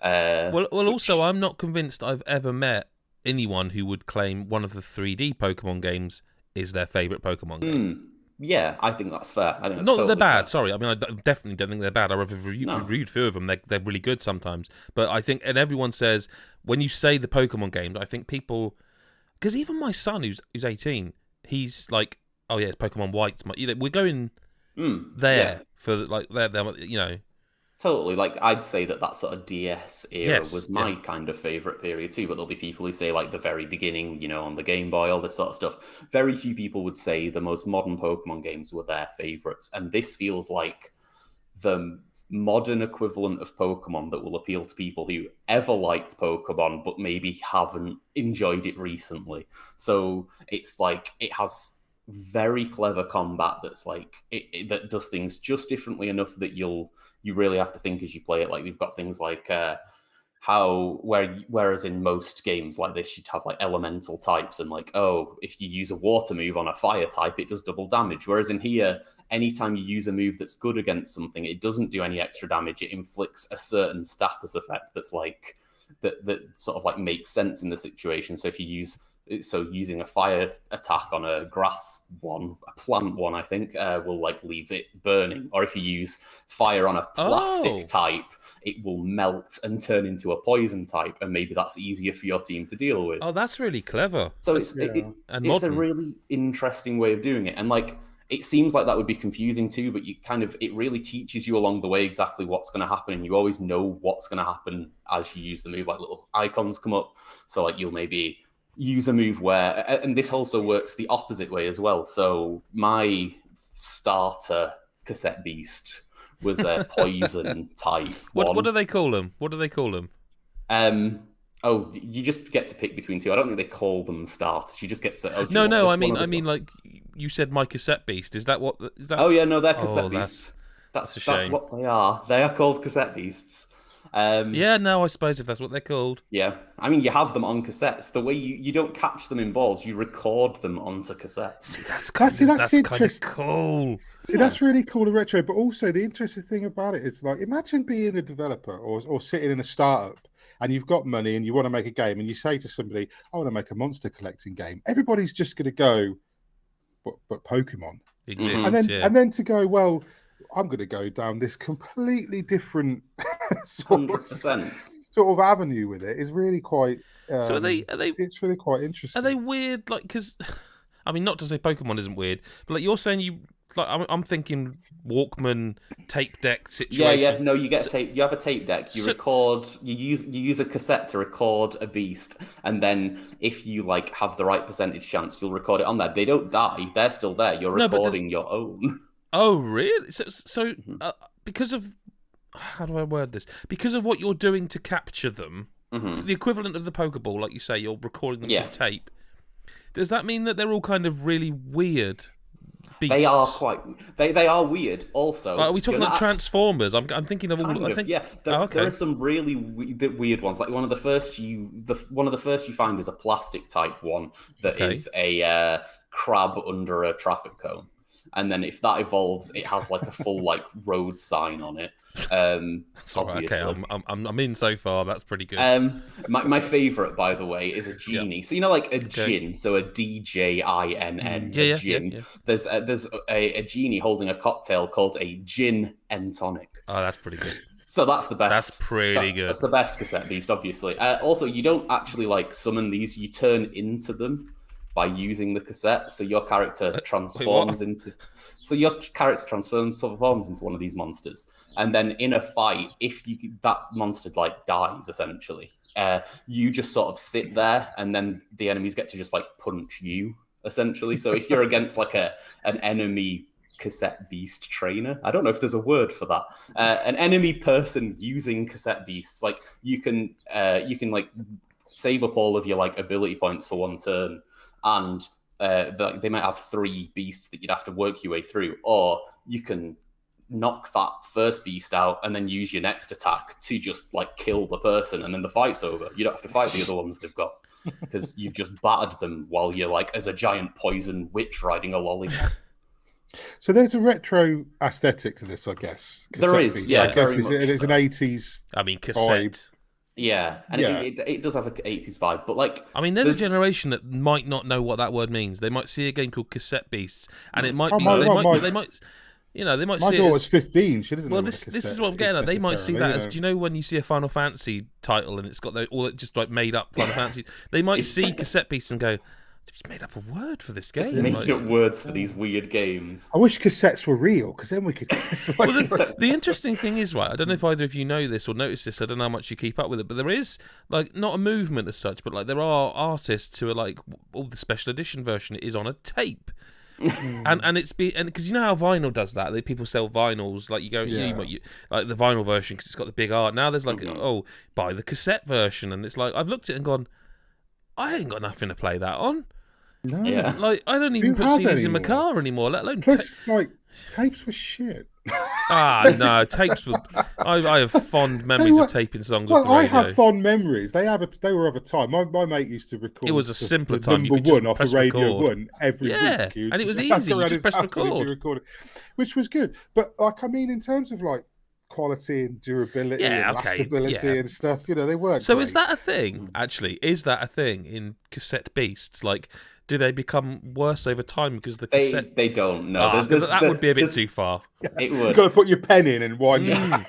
Also, I'm not convinced I've ever met anyone who would claim one of the 3D Pokemon games is their favourite Pokemon game. Yeah, I think that's fair. I think that's not that totally they're bad. fair. Sorry, I mean, I definitely don't think they're bad. I've reviewed a few of them. They're really good sometimes. But I think, and everyone says when you say the Pokemon games, I think people. Because even my son, who's 18, he's like, oh yeah, it's Pokemon White. You know, we're going there for like they're you know. Totally. Like I'd say that sort of DS era was my kind of favourite period too. But there'll be people who say like the very beginning, you know, on the Game Boy, all this sort of stuff. Very few people would say the most modern Pokemon games were their favourites, and this feels like the modern equivalent of Pokemon that will appeal to people who ever liked Pokemon but maybe haven't enjoyed it recently. So it's like it has very clever combat that's like that does things just differently enough that you really have to think as you play it. Like you've got things like whereas in most games like this you'd have like elemental types and like, oh, if you use a water move on a fire type it does double damage, whereas in here anytime you use a move that's good against something it doesn't do any extra damage. It inflicts a certain status effect that's like that sort of like makes sense in the situation. So if you using a fire attack on a grass one, a plant one, I think, will like leave it burning. Or if you use fire on a plastic type, it will melt and turn into a poison type, and maybe that's easier for your team to deal with. Oh, that's really clever. So it's a really interesting way of doing it, and like it seems like that would be confusing too, but it really teaches you along the way exactly what's going to happen, and you always know what's going to happen as you use the move. Like little icons come up, so like you'll maybe use a move where, and this also works the opposite way as well. So my starter Cassette Beast was a poison type. What do they call them? Oh, you just get to pick between two. I don't think they call them starters. You just get to. No. I mean, like you said, my Cassette Beast. Is that what? Is that? Oh yeah, no, they're Cassette Beasts. That's what they are. They are called Cassette Beasts. Yeah, no, I suppose if that's what they're called. Yeah, I mean, you have them on cassettes. The way you don't catch them in balls, you record them onto cassettes. That's That's kind of interesting. cool. See, that's really cool and retro. But also, the interesting thing about it is, like, imagine being a developer or sitting in a startup and you've got money and you want to make a game, and you say to somebody, "I want to make a monster collecting game." Everybody's just going to go, "But Pokemon Exists, and then to go, well, I'm going to go down this completely different sort 100%. of avenue with it. Is really quite. So are they? It's really quite interesting. Are they weird? Like, because I mean, not to say Pokemon isn't weird, but like you're saying, I'm thinking Walkman tape deck situation. Yeah. No, you get tape. You have a tape deck. You record. You use a cassette to record a beast, and then if you like have the right percentage chance, you'll record it on there. They don't die. They're still there. You're recording your own. Oh, really? So because of how do I word this? Because of what you're doing to capture them, the equivalent of the Pokeball, like you say, you're recording them on tape. Does that mean that they're all kind of really weird beasts? They are quite. They are weird. Also, are we talking like Transformers? I'm thinking of all. There are some really weird ones. Like one of the first you find is a plastic type one that is a crab under a traffic cone, and then if that evolves, it has like a full like road sign on it. Obviously. Okay, I'm in so far. That's pretty good. My favorite, by the way, is a genie. So you know, like a gin, so a DJINN, a gin. Yeah. There's a genie holding a cocktail called a gin and tonic. Oh, that's pretty good. So that's the best. That's pretty good. That's the best cassette beast, obviously. Also, you don't actually like summon these; you turn into them by using the cassette. So your character transforms into one of these monsters. And then in a fight, if that monster like dies, essentially, you just sort of sit there, and then the enemies get to just like punch you, essentially. So if you're against like an enemy cassette beast trainer, I don't know if there's a word for that, an enemy person using cassette beasts, like you can like save up all of your like ability points for one turn, and they might have 3 beasts that you'd have to work your way through, or you can knock that first beast out and then use your next attack to just like kill the person, and then the fight's over. You don't have to fight the other ones they've got because you've just battered them while you're like as a giant poison witch riding a lolly. So there's a retro aesthetic to this, I guess. There is, yeah. I guess it's an 80s. I mean, cassette. Vibe. Yeah, and it does have an 80s vibe, but like... I mean, there's a generation that might not know what that word means. They might see a game called Cassette Beasts, and it might be... They might you know, they might see. My daughter's 15. She doesn't know. Well, this is what I'm getting at. They might see that as, do you know, when you see a Final Fantasy title and it's got all that just like made up Final Fantasy, they might see Cassette Beasts and go, "They've just made up a word for this game." Just making up words for these weird games. I wish cassettes were real, because then we could. Well, the interesting thing is, right, I don't know if either of you know this or notice this. I don't know how much you keep up with it, but there is like not a movement as such, but like there are artists who are like, the special edition version is on a tape. and it's because you know how vinyl does that. People sell vinyls, like you go, like the vinyl version because it's got the big art. Now there's like, buy the cassette version, and it's like I've looked at it and gone, I ain't got nothing to play that on. No, like I don't even put CDs in my car anymore, let alone. Plus, like tapes were shit. No, tapes were. I have fond memories of taping songs off the radio. I have fond memories. They were of a time. My mate used to record. It was a simpler time. Number one off of Radio 1 every week. And it was easy. You just press record, which was good. But like, I mean, in terms of like quality and durability and lastability and stuff, you know, they weren't. So great. Is that a thing? Actually, is that a thing in Cassette Beasts? Like, do they become worse over time because the cassette? They don't. No, that would be a bit too far. It would. You've got to put your pen in and wind it.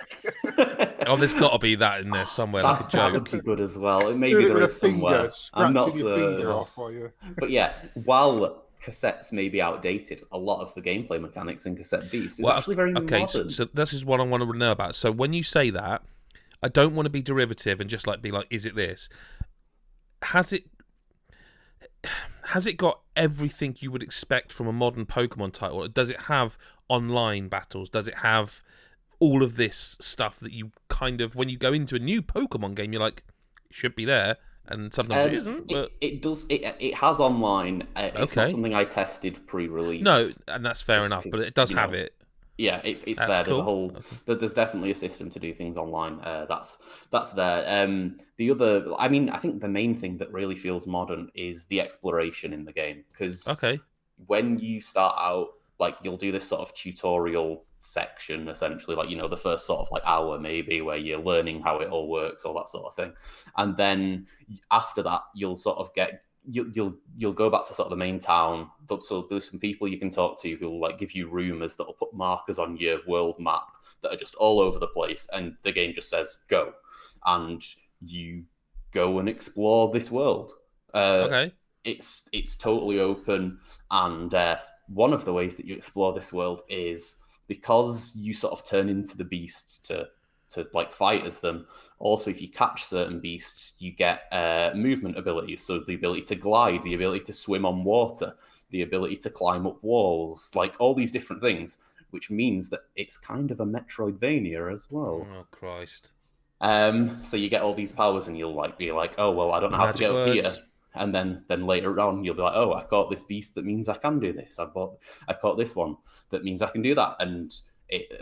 There's got to be that in there somewhere, like a joke. That would be good as well. Maybe there is somewhere. I'm not sure. But yeah, while cassettes may be outdated, a lot of the gameplay mechanics in Cassette Beasts is actually very modern. So this is what I want to know about. So when you say that, I don't want to be derivative and just like be like, is it this? Has it got everything you would expect from a modern Pokemon title? Does it have online battles? Does it have all of this stuff that you kind of, when you go into a new Pokemon game, you're like, it should be there, and sometimes it isn't. But it does. It has online. It's not something I tested pre-release. No, and that's fair enough. But it does have it. Yeah, it's That's there. There's a cool. whole. There's definitely a system to do things online. That's there. The other, I mean, I think the main thing that really feels modern is the exploration in the game, because Okay. when you start out, like you'll do this sort of tutorial section, essentially, like the first sort of like hour maybe, where you're learning how it all works, all that sort of thing, and then after that, you'll sort of get you'll go back to sort of the main town. So there's some people you can talk to who will like give you rumors that'll put markers on your world map that are just all over the place, and the game just says go, and you go and explore this world. Okay. It's totally open, and one of the ways that you explore this world is because you sort of turn into the beasts to like fight as them. Also, if you catch certain beasts, you get movement abilities. So the ability to glide, the ability to swim on water, the ability to climb up walls, like all these different things, which means that it's kind of a Metroidvania as well. Oh Christ. So you get all these powers, and you'll like be like, oh well, I don't know how to Magic get up here. words. And then later on, you'll be like, oh, I caught this beast that means I can do this. I caught this one that means I can do that. And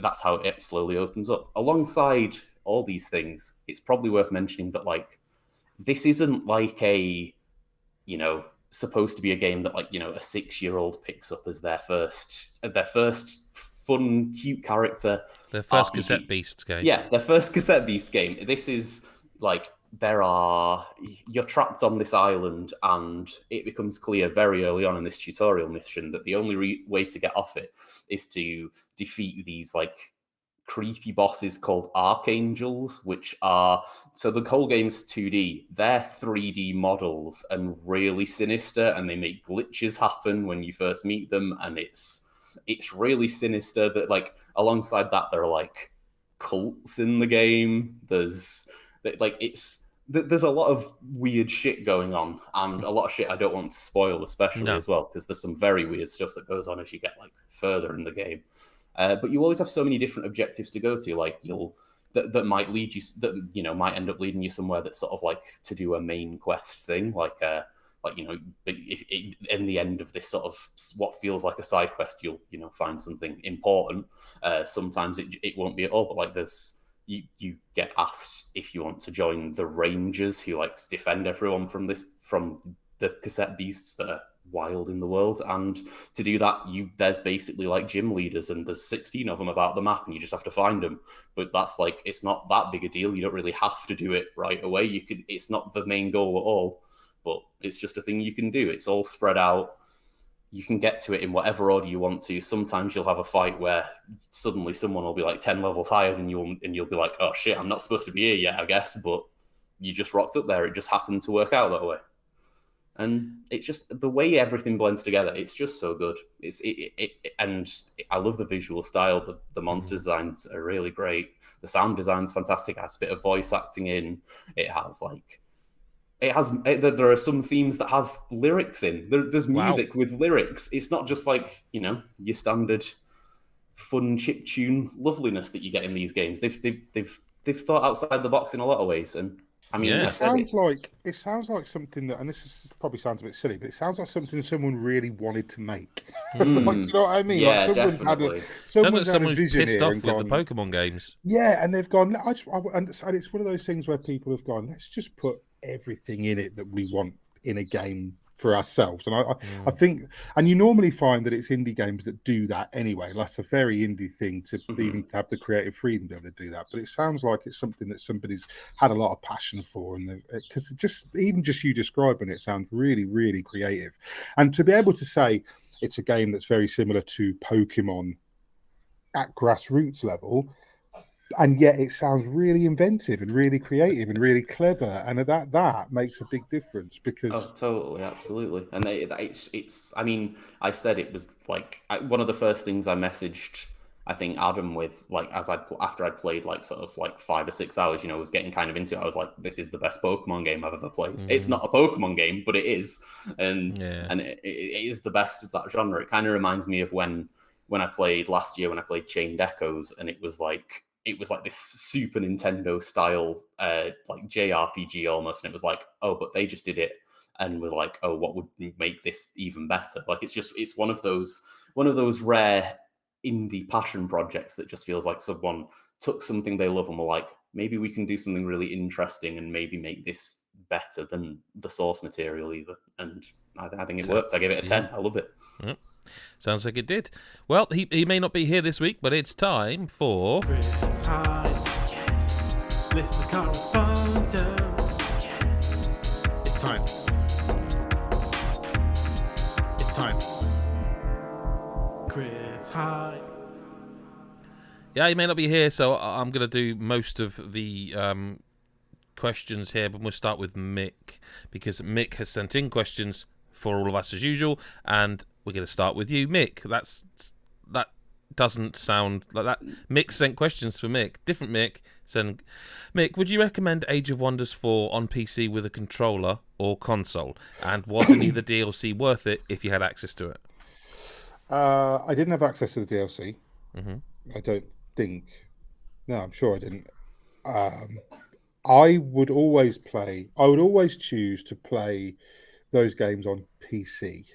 that's how it slowly opens up. Alongside all these things, it's probably worth mentioning that like this isn't like a, supposed to be a game that like, a 6-year-old picks up as their first fun, cute character. Their first RPG. Cassette Beasts game. Yeah, their first Cassette Beasts game. This is like you're trapped on this island, and it becomes clear very early on in this tutorial mission that the only way to get off it is to defeat these like creepy bosses called archangels, which are, so the whole game's 2D. They're 3D models and really sinister, and they make glitches happen when you first meet them, and it's really sinister. That like alongside that, there are like cults in the game. There's a lot of weird shit going on, and a lot of shit I don't want to spoil, especially as well, because there's some very weird stuff that goes on as you get like further in the game. But you always have so many different objectives to go to, like that might lead you, that might end up leading you somewhere that's sort of like to do a main quest thing, in the end of this sort of what feels like a side quest, you'll find something important. Sometimes it won't be at all, but like you get asked if you want to join the Rangers, who like defend everyone from the Cassette Beasts that are wild in the world. And to do that, there's basically like gym leaders, and there's 16 of them about the map, and you just have to find them. But that's like, it's not that big a deal. You don't really have to do it right away. It's not the main goal at all, but it's just a thing you can do. It's all spread out. You can get to it in whatever order you want to. Sometimes you'll have a fight where suddenly someone will be like 10 levels higher than you, and you'll be like, oh shit, I'm not supposed to be here yet, I guess, but you just rocked up there. It just happened to work out that way. And it's just the way everything blends together. It's just so good. And I love the visual style. The monster designs are really great. The sound design's fantastic. It has a bit of voice acting in. There are some themes that have lyrics in. There's music with lyrics. It's not just like, your standard fun chiptune loveliness that you get in these games. They've thought outside the box in a lot of ways. And I mean, it sounds like something that, and probably sounds a bit silly, but it sounds like something someone really wanted to make. Like, you know what I mean? Yeah, like definitely. Someone's pissed off with the Pokemon games. Yeah, and they've gone. And it's one of those things where people have gone, let's just put everything in it that we want in a game for ourselves. And I think, and you normally find that it's indie games that do that anyway. That's a very indie thing to even have the creative freedom to be able to do that. But it sounds like it's something that somebody's had a lot of passion for, and because just you describing it sounds really, really creative. And to be able to say it's a game that's very similar to Pokemon at grassroots level, and yet it sounds really inventive and really creative and really clever, and that makes a big difference, because totally, absolutely. And it's I mean, I said it was like one of the first things I messaged, I think, Adam with, like, after I'd played like sort of like 5 or 6 hours, was getting kind of into it. I was like, this is the best Pokemon game I've ever played. It's not a Pokemon game, but it is, and it is the best of that genre. It kind of reminds me of when I played last year, when I played Chained Echoes, and it was like this Super Nintendo style like JRPG almost, and it was like, oh, but they just did it, and we're like, oh, what would make this even better? Like, it's one of those rare indie passion projects that just feels like someone took something they love and were like, maybe we can do something really interesting and maybe make this better than the source material either. And I think it worked. I gave it a 10. I love it. Yep. Sounds like it did. Well, he may not be here this week, but it's time for... Listen to Correspondence. It's time. It's time. Chris Hyde. Yeah, he may not be here, so I'm going to do most of the questions here, but we'll start with Mick, because Mick has sent in questions for all of us as usual, and we're going to start with you, Mick. That doesn't sound like that. Mick sent questions for Mick. Different Mick. Mick, would you recommend Age of Wonders 4 on PC with a controller or console? And was any of the DLC worth it if you had access to it? I didn't have access to the DLC. Mm-hmm. I don't think. No, I'm sure I didn't. I would always choose to play those games on PC.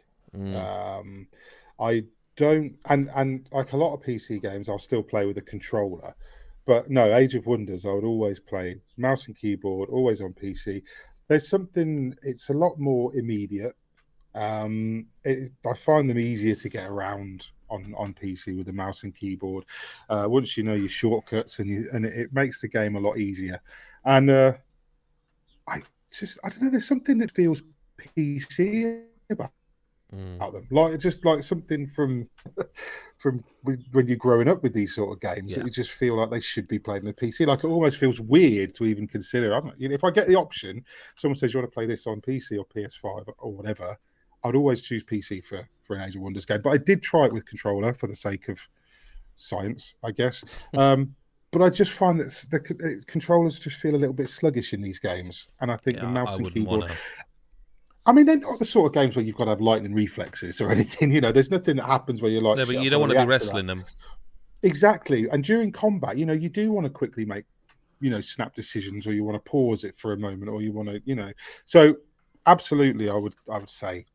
I don't, and like a lot of PC games, I'll still play with a controller. But no, Age of Wonders, I would always play mouse and keyboard, always on PC. There's something, it's a lot more immediate. I find them easier to get around on PC with the mouse and keyboard. Once you know your shortcuts, and it makes the game a lot easier. And I don't know, there's something that feels PC about them, like something from when you're growing up with these sort of games that you just feel like they should be played on a PC. Like it almost feels weird to even consider. If I get the option, someone says you want to play this on PC or PS5 or whatever, I'd always choose PC for an Age of Wonders game. But I did try it with controller for the sake of science, I guess. But I just find that the controllers just feel a little bit sluggish in these games, and I think the mouse and keyboard. I mean, they're not the sort of games where you've got to have lightning reflexes or anything. There's nothing that happens where you're like... No, but you don't want to be wrestling them. Exactly. And during combat, you do want to quickly make, snap decisions, or you want to pause it for a moment, or you want to, So, absolutely, I would say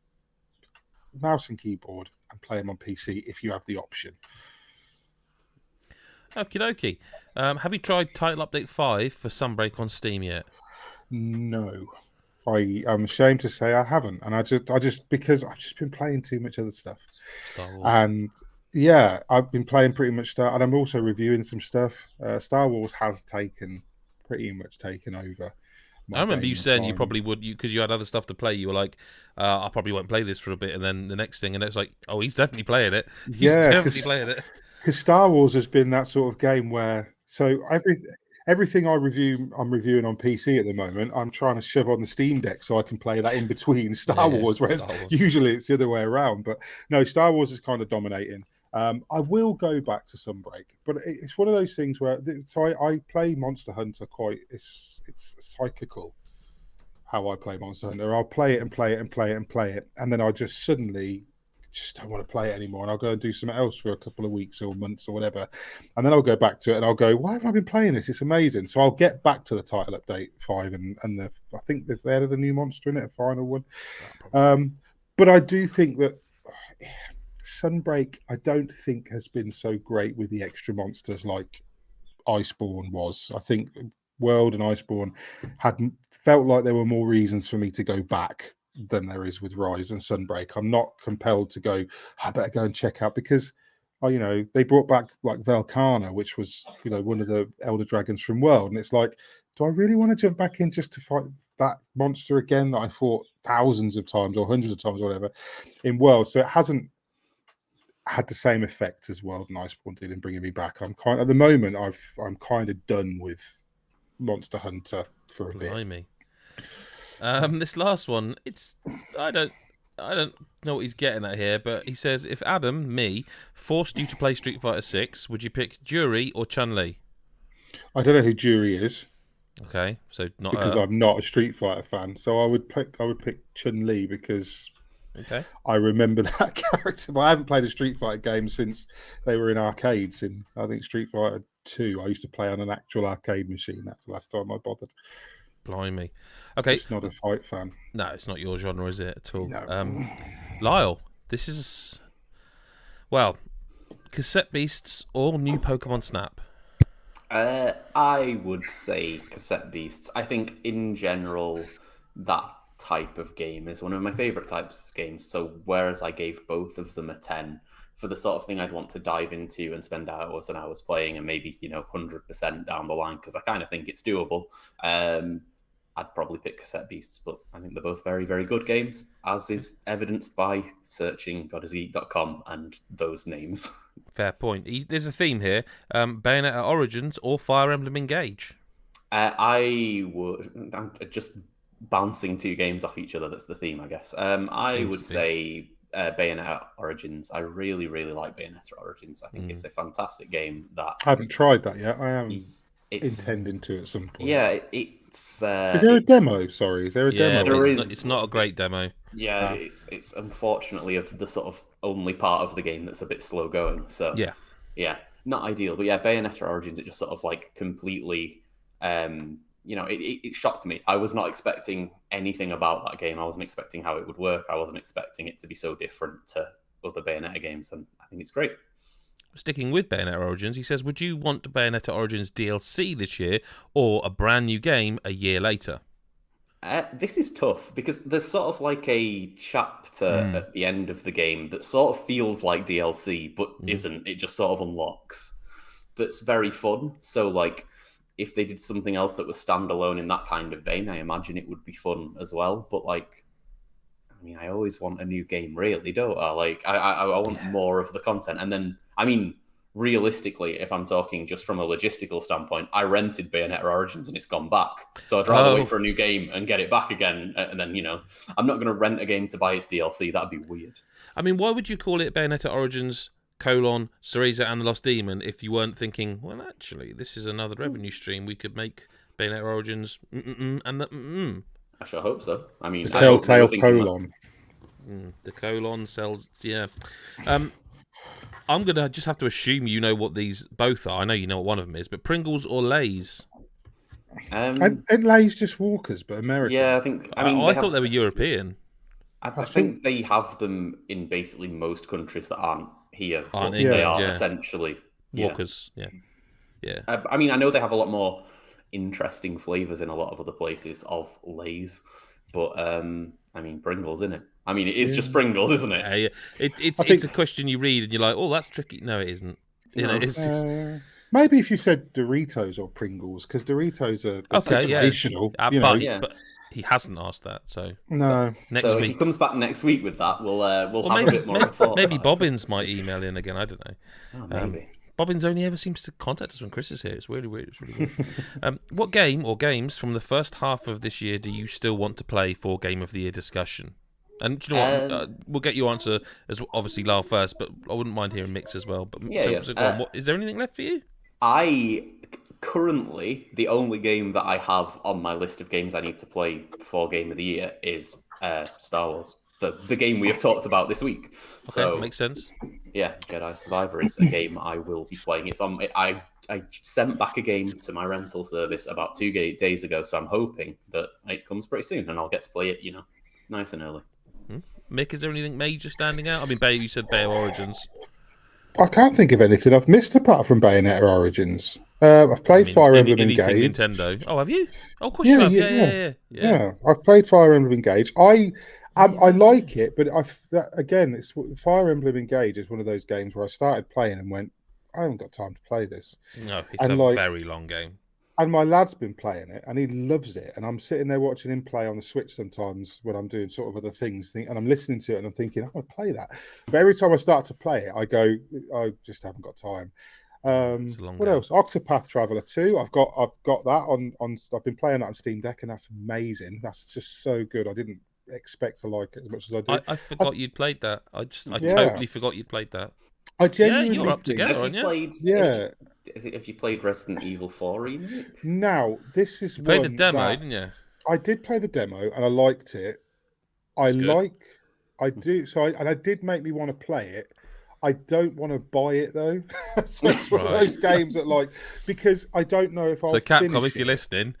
mouse and keyboard and play them on PC if you have the option. Okie dokie. Have you tried Title Update 5 for Sunbreak on Steam yet? No. I'm ashamed to say I haven't, and I just because I've just been playing too much other stuff, and I've been playing pretty much Star, and I'm also reviewing some stuff. Star Wars has pretty much taken over. I remember you saying you probably would, because you had other stuff to play. You were like, I probably won't play this for a bit, and then the next thing, and it's like, oh, he's definitely playing it. He's definitely playing it. Because Star Wars has been that sort of game where everything I'm reviewing on PC at the moment, I'm trying to shove on the Steam Deck so I can play that in between Star Wars, whereas Star Wars. Usually it's the other way around. But no, Star Wars is kind of dominating. I will go back to Sunbreak, but it's one of those things where I play Monster Hunter it's cyclical. How I play Monster Hunter, I'll play it and play it and play it and play it, and then I just suddenly don't want to play it anymore, and I'll go and do something else for a couple of weeks or months or whatever, and then I'll go back to it and I'll go, why haven't I been playing this? It's amazing. So I'll get back to the Title Update 5 and I think they've added a new monster in it, a final one. But I do think that Sunbreak, I don't think has been so great with the extra monsters like Iceborne was. I think World and Iceborne had felt like there were more reasons for me to go back than there is with Rise and Sunbreak. I'm not compelled to go, I better go and check out, because they brought back like Velkhana, which was one of the elder dragons from World, and it's like, do I really want to jump back in just to fight that monster again that I fought thousands of times or hundreds of times or whatever in World? So it hasn't had the same effect as World and Iceborne did in bringing me back. At the moment I'm kind of done with Monster Hunter for a bit. This last one, I don't know what he's getting at here, but he says, if Adam, me, forced you to play Street Fighter 6, would you pick Jury or Chun-Li? I don't know who Jury is. Okay, so not because I'm not a Street Fighter fan, so I would pick Chun-Li because I remember that character. But I haven't played a Street Fighter game since they were in arcades. In I think Street Fighter 2, I used to play on an actual arcade machine. That's the last time I bothered. Blimey. Okay. Just not a fight fan. No, it's not your genre, is it, at all? No. Lyle, this is... Well, Cassette Beasts or new Pokemon Snap? I would say Cassette Beasts. I think in general that type of game is one of my favorite types of games. So whereas I gave both of them a 10 for the sort of thing I'd want to dive into and spend hours and hours playing and maybe 100% down the line because I kind of think it's doable. I'd probably pick Cassette Beasts, but I think they're both very, very good games, as is evidenced by searching godisgeek.com and those names. Fair point. There's a theme here. Bayonetta Origins or Fire Emblem Engage? I'm just bouncing two games off each other. That's the theme, I guess. I would say Bayonetta Origins. I really, really like Bayonetta Origins. I think it's a fantastic game that... I haven't tried that yet. I am intending to at some point. Yeah, it's... is there a demo? Sorry, is there a demo? It's not a great demo. Yeah, it's unfortunately of the sort of only part of the game that's a bit slow going. So yeah, not ideal. But yeah, Bayonetta Origins, it just sort of like completely, it shocked me. I was not expecting anything about that game. I wasn't expecting how it would work. I wasn't expecting it to be so different to other Bayonetta games, and I think it's great. Sticking with Bayonetta Origins, he says, would you want Bayonetta Origins DLC this year or a brand new game a year later? This is tough because there's sort of like a chapter at the end of the game that sort of feels like DLC, but isn't. It just sort of unlocks. That's very fun. So, like, if they did something else that was standalone in that kind of vein, I imagine it would be fun as well. But, like, I mean, I always want a new game, really, don't I? Like, I want more of the content. And then, I mean, realistically, if I'm talking just from a logistical standpoint, I rented Bayonetta Origins and it's gone back. So I'd rather wait for a new game and get it back again. And then, I'm not going to rent a game to buy its DLC. That'd be weird. I mean, why would you call it Bayonetta Origins, Cereza and the Lost Demon if you weren't thinking, well, actually, this is another revenue stream. We could make Bayonetta Origins and the I sure hope so. I mean, the telltale colon. The colon sells, yeah. I'm going to just have to assume you know what these both are. I know you know what one of them is, but Pringles or Lay's? And Lay's just Walkers, but American. Yeah, I think... I thought they were European. I think they have them in basically most countries that aren't here. They are essentially... Walkers, yeah. I mean, I know they have a lot more interesting flavours in a lot of other places of Lay's, but, I mean, Pringles, isn't it? I mean, it is just Pringles, isn't it? Yeah. It's a question you read and you're like, oh, that's tricky. No, it isn't. It's just... Maybe if you said Doritos or Pringles, because Doritos are situational. But he hasn't asked that, so no. Next week, if he comes back next week with that, we'll have a bit more thought. Maybe Bobbins might email in again. I don't know. Oh, maybe. Bobbins only ever seems to contact us when Chris is here. It's really weird. It's really weird. What game or games from the first half of this year do you still want to play for Game of the Year discussion? And do you know what? We'll get your answer as obviously Lyle first, but I wouldn't mind hearing Mick's as well. But so go on. Is there anything left for you? Currently, the only game that I have on my list of games I need to play for Game of the Year is Star Wars, the game we have talked about this week. Okay, so makes sense. Yeah, Jedi Survivor is a game I will be playing. It's on. I sent back a game to my rental service about 2 days ago, so I'm hoping that it comes pretty soon and I'll get to play it, nice and early. Mick, is there anything major standing out? I mean, you said Bay Origins. I can't think of anything I've missed apart from Bayonetta Origins. I've played Fire Emblem Engage. Nintendo. Oh, have you? Oh, of course you have. Yeah. I've played Fire Emblem Engage. I like it, but it's Fire Emblem Engage is one of those games where I started playing and went, I haven't got time to play this. No, it's a very long game. And my lad's been playing it, and he loves it. And I'm sitting there watching him play on the Switch sometimes when I'm doing sort of other things, and I'm listening to it, and I'm thinking, I want to play that. But every time I start to play it, I go, I just haven't got time. What else? Octopath Traveler 2. I've got that on. I've been playing that on Steam Deck, and that's amazing. That's just so good. I didn't expect to like it as much as I did. I forgot you'd played that. I totally forgot you'd played that. I genuinely you're up together, aren't you? Have you played Resident Evil 4 remake? Now, this is you played the demo, didn't you? I did play the demo and I liked it. I did make me want to play it. I don't want to buy it though. So it's one of those games that because I don't know if I'll Capcom, finish if you're listening.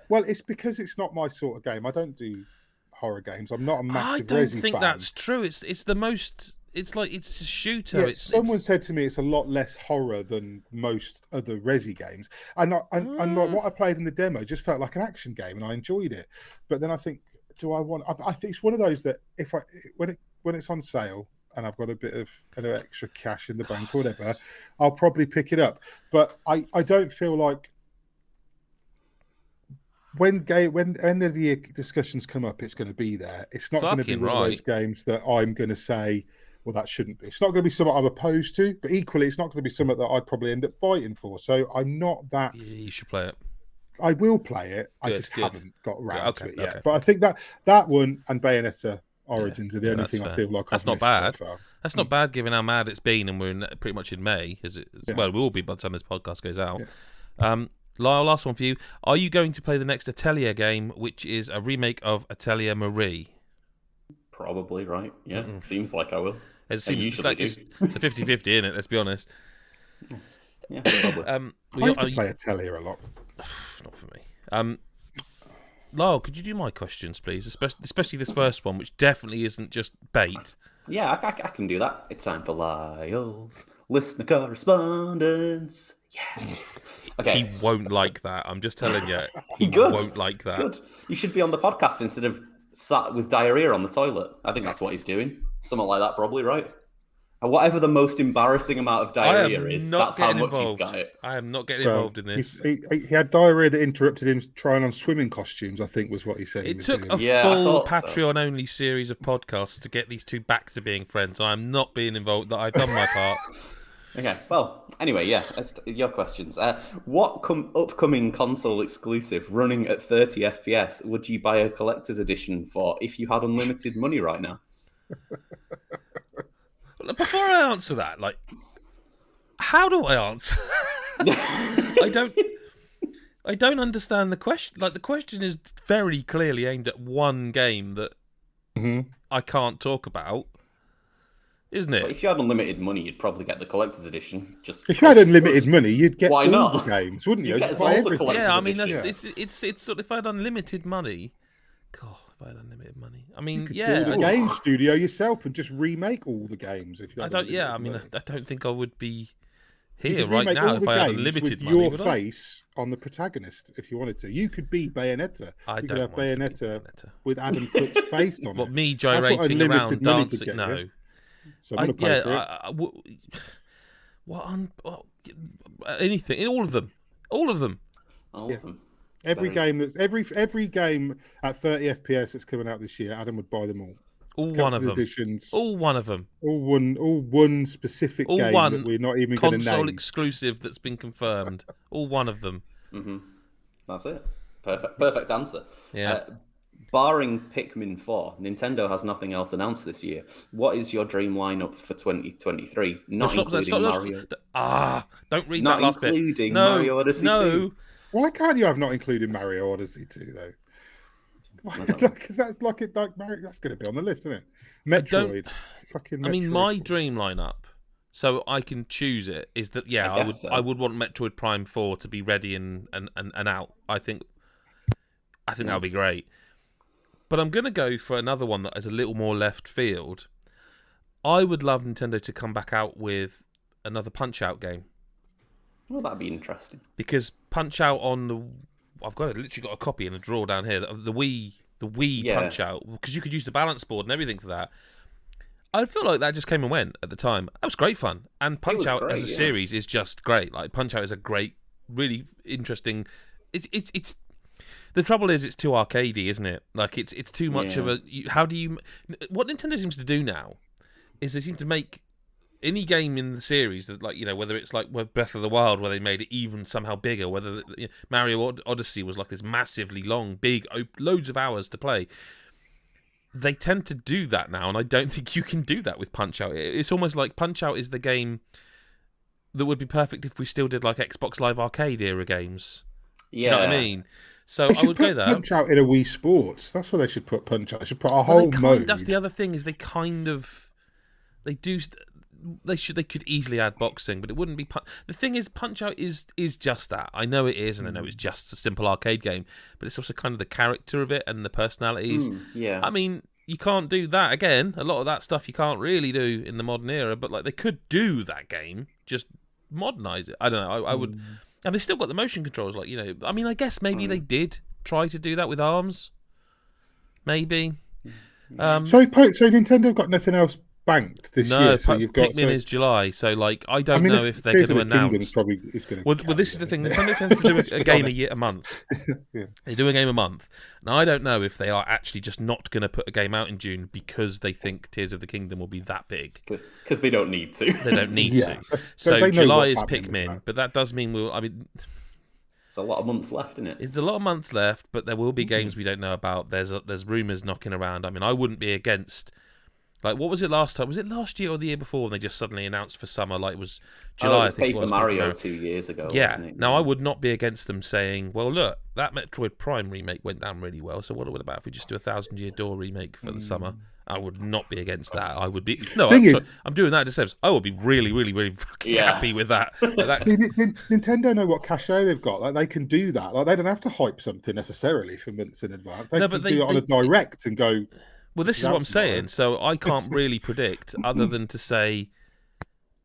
Well, it's because it's not my sort of game. I don't do horror games. I'm not a massive Resi fan. I don't think that's true. It's the most it's like it's a shooter. Yeah, it's someone said to me it's a lot less horror than most other Resi games, and like what I played in the demo just felt like an action game, and I enjoyed it. But then I think, do I want? I think it's one of those that if when it's on sale and I've got a bit of extra cash in the bank or whatever, I'll probably pick it up. But I don't feel like when any of the discussions come up, it's going to be there. It's not going to be Fucking one of those games that I'm going to say, well, that shouldn't be. It's not going to be something I'm opposed to, but equally, it's not going to be something that I'd probably end up fighting for. So I'm not that. Yeah, you should play it. I will play it. I Good, just good. haven't got round to it yet. Okay. But I think that one and Bayonetta Origins are the only that's thing I fair. feel like That's I've not missed bad. so far. That's not bad, given how mad it's been, and we're pretty much in May. Yeah. Well, we will be by the time this podcast goes out. Yeah. Lyle, last one for you. Are you going to play the next Atelier game, which is a remake of Atelier Marie? Probably, right? Yeah, seems like I will. It seems usually like it's a 50-50, isn't it? Let's be honest. Yeah, probably. I used to play Atelier a lot. Not for me. Lyle, could you do my questions, please? Especially this first one, which definitely isn't just bait. Yeah, I can do that. It's time for Lyle's listener correspondence. Yeah. Okay. He won't like that. I'm just telling you. He Good. won't like that. Good. You should be on the podcast instead of sat with diarrhea on the toilet. I think that's what he's doing. Something like that, probably, right? And whatever the most embarrassing amount of diarrhea is, that's how much he's got it. I am not getting involved in this. He had diarrhea that interrupted him trying on swimming costumes, I think was what he said. It took doing. a full so. Patreon-only series of podcasts to get these two back to being friends. I'm not being involved. That I've done my part. Okay, well, anyway, yeah, that's your questions. What upcoming console exclusive running at 30 FPS would you buy a collector's edition for if you had unlimited money right now? Before I answer that, like, how do I answer? I don't understand the question. Like, the question is very clearly aimed at one game that I can't talk about, isn't it? But if you had unlimited money, you'd probably get the collector's edition. Just if you had unlimited money, you'd get Why all not? the games, wouldn't you? You'd get Just all buy the everything. collector's Yeah, I mean, edition. it's sort of, if I had unlimited money. God, if I had unlimited money. I mean, You could yeah. build a game studio yourself and just remake all the games. If you I had don't. Yeah, I unlimited mean, money. I don't think I would be You here could right remake now all if the I had games unlimited with money. your would I? face on the protagonist if you wanted to. You could be Bayonetta. I You don't could have want to be Bayonetta Bayonetta. with Adam Cook's face on What, it. me That's what gyrating unlimited around money could dancing? get No. you. So I'm going to pay for it. Anything in all of them. All of them. Every game at 30 FPS that's coming out this year, Adam would buy them all. All one of them. Editions, All one of them. all one specific All game one that we're not even going to console name. exclusive that's been confirmed. All one of them. That's it. Perfect answer. Yeah. Barring Pikmin 4, Nintendo has nothing else announced this year. What is your dream lineup for 2023? Not including Mario. Don't read Not that last bit. including No, Mario Odyssey no. 2. Why can't you have not included Mario Odyssey 2 though? Because that's Mario. That's going to be on the list, isn't it? Metroid. Fucking Metroid. I mean, my dream lineup, so I can choose it, is that I would want Metroid Prime 4 to be ready and out. I think that would be great. But I'm going to go for another one that is a little more left field. I would love Nintendo to come back out with another Punch-Out game. Well, that'd be interesting. Because Punch-Out on the... I've literally got a copy in a drawer down here. The Wii Punch-Out. Because you could use the balance board and everything for that. I feel like that just came and went at the time. That was great fun. And Punch-Out as a series is just great. Like, Punch-Out is a great, really interesting... It's the trouble is it's too arcadey, isn't it? Like it's too much of a. How do you? What Nintendo seems to do now is they seem to make any game in the series that, like, whether it's like Breath of the Wild, where they made it even somehow bigger, whether Mario Odyssey was like this massively long, big, loads of hours to play. They tend to do that now, and I don't think you can do that with Punch-Out. It's almost like Punch-Out is the game that would be perfect if we still did like Xbox Live Arcade era games. Do you know what I mean? So I would go there. Punch-Out in a Wii Sports. That's where they should put Punch-Out. They should put a whole mode. That's the other thing is they could easily add boxing, but it wouldn't be. The thing is, Punch-Out is just that. I know it is, and I know it's just a simple arcade game, but it's also kind of the character of it and the personalities. Yeah. I mean, you can't do that again. A lot of that stuff you can't really do in the modern era, but like they could do that game, just modernize it. I don't know. I would, and they still got the motion controls. Like, you know, I mean, I guess maybe they did try to do that with ARMS. Maybe. So Nintendo got nothing else banked this year. So you've got Pikmin is July. So like, I don't know if they're going to announce. Probably is going to. Well, this is the thing. Nintendo tends to do a game a month. Yeah. They do a game a month. Now, I don't know if they are actually just not going to put a game out in June because they think Tears of the Kingdom will be that big. Because they don't need to. They don't need to. So July is Pikmin, but that does mean we'll. I mean, it's a lot of months left, isn't it? It's a lot of months left, but there will be games we don't know about. There's rumours knocking around. I mean, I wouldn't be against. Like, what was it last time? Was it last year or the year before when they just suddenly announced for summer? Like, it was July. It was Paper Mario 2 years ago. Yeah. Wasn't it? Now, I would not be against them saying, well, look, that Metroid Prime remake went down really well. So what about if we just do a 1,000 Year Door remake for the summer? I would not be against that. I would be. No, I'm doing that to say I would be really, really, really fucking happy with that. Nintendo know what cachet they've got. Like, they can do that. Like, they don't have to hype something necessarily for months in advance. They can do it on a direct and go. Well, this is what I'm saying. So I can't really predict, other than to say,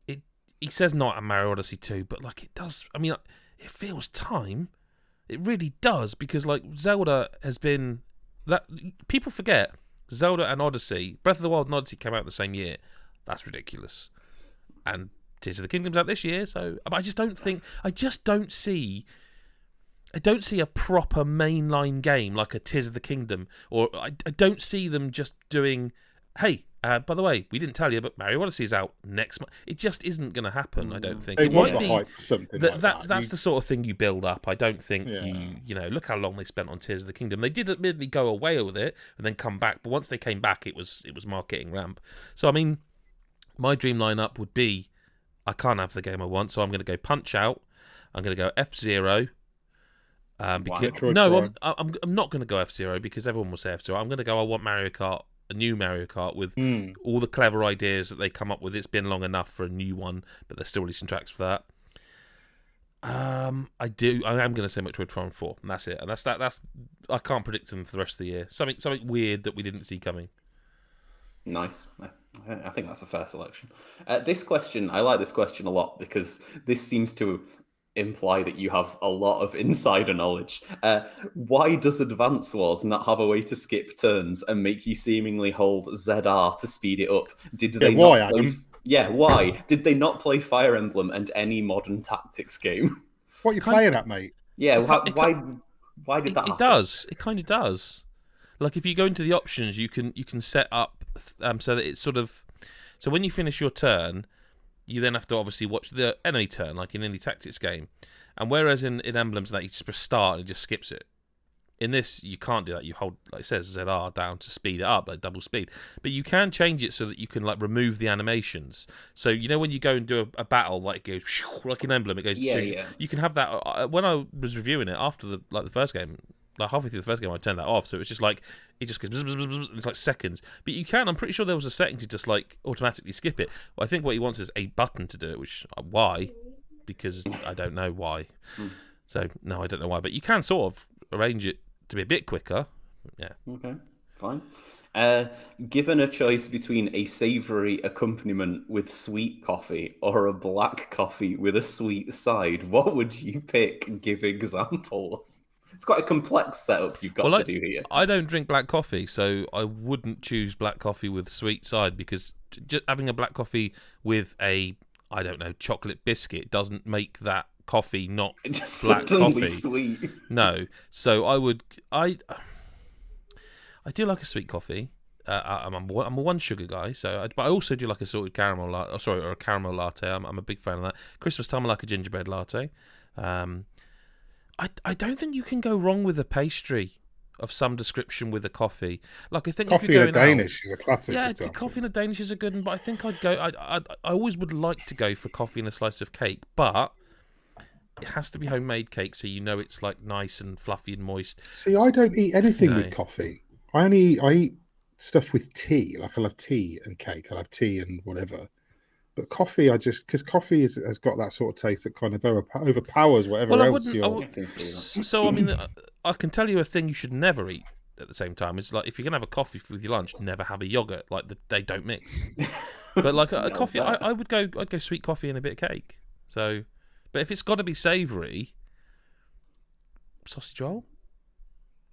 it. He says not a Mario Odyssey 2, but like it does. I mean, it feels time. It really does, because like Zelda has been that people forget Zelda and Odyssey, Breath of the Wild and Odyssey came out the same year. That's ridiculous. And Tears of the Kingdom's out this year, so I just don't see a proper mainline game like a Tears of the Kingdom, or I don't see them just doing, hey, by the way, we didn't tell you, but Mario Odyssey is out next month. It just isn't going to happen, I don't think. They it want might the be hype for something like that. That's the sort of thing you build up. I don't think you know, look how long they spent on Tears of the Kingdom. They did admittedly go away with it and then come back, but once they came back, it was marketing ramp. So, I mean, my dream lineup would be, I can't have the game I want, so I'm going to go Punch Out, I'm going to go F-Zero, I'm not going to go F-Zero because everyone will say F-Zero. I'm going to go, I want Mario Kart, a new Mario Kart with all the clever ideas that they come up with. It's been long enough for a new one, but they're still releasing tracks for that. I am going to say Metroid Prime 4, and that's it. And that's I can't predict them for the rest of the year. Something weird that we didn't see coming. Nice. I think that's a fair selection. This question, I like this question a lot because this seems to imply that you have a lot of insider knowledge. Why does Advance Wars not have a way to skip turns and make you seemingly hold ZR to speed it up? Why did they not play Fire Emblem and any modern tactics game? What are you playing at, mate? Yeah, why did that happen? It does. It kind of does. Like, if you go into the options, you can set up so that it's sort of, so when you finish your turn, you then have to obviously watch the enemy turn, like in any tactics game. And whereas in Emblems that you just press start and it just skips it. In this, you can't do that. You hold, like it says, ZR down to speed it up, like double speed. But you can change it so that you can like remove the animations. So, you know, when you go and do a battle, like it goes like an Emblem, it goes. Yeah. You can have that. When I was reviewing it after the first game, like halfway through the first game, I turned that off. So it's just like it just goes. It's like seconds. But you can. I'm pretty sure there was a setting to just like automatically skip it. Well, I think what he wants is a button to do it. Which why? Because I don't know why. So no, I don't know why. But you can sort of arrange it to be a bit quicker. Yeah. Okay. Fine. Given a choice between a savoury accompaniment with sweet coffee or a black coffee with a sweet side, what would you pick? Give examples. It's quite a complex setup you've got to do here. I don't drink black coffee, so I wouldn't choose black coffee with sweet side, because just having a black coffee with a, I don't know, chocolate biscuit doesn't make that coffee not just black coffee. Sweet. No, so I do like a sweet coffee. I'm a one sugar guy, but I also do like a salted caramel latte. Or a caramel latte. I'm a big fan of that. Christmas time, I like a gingerbread latte. I don't think you can go wrong with a pastry of some description with a coffee. Like, I think coffee if you're in a Danish is a classic. Yeah, example. coffee in a Danish is a good one, but I think I'd go. I always would like to go for coffee and a slice of cake, but it has to be homemade cake, so you know it's like nice and fluffy and moist. See, I don't eat anything with coffee. I eat stuff with tea. Like, I love tea and cake. I love tea and whatever. But coffee, because coffee has got that sort of taste that kind of overpowers whatever else you're. So, I mean, I can tell you a thing you should never eat. at the same time. It's like if you're gonna have a coffee with your lunch, never have a yogurt. Like they don't mix. But like a coffee, I'd go sweet coffee and a bit of cake. So, but if it's got to be savoury, sausage roll.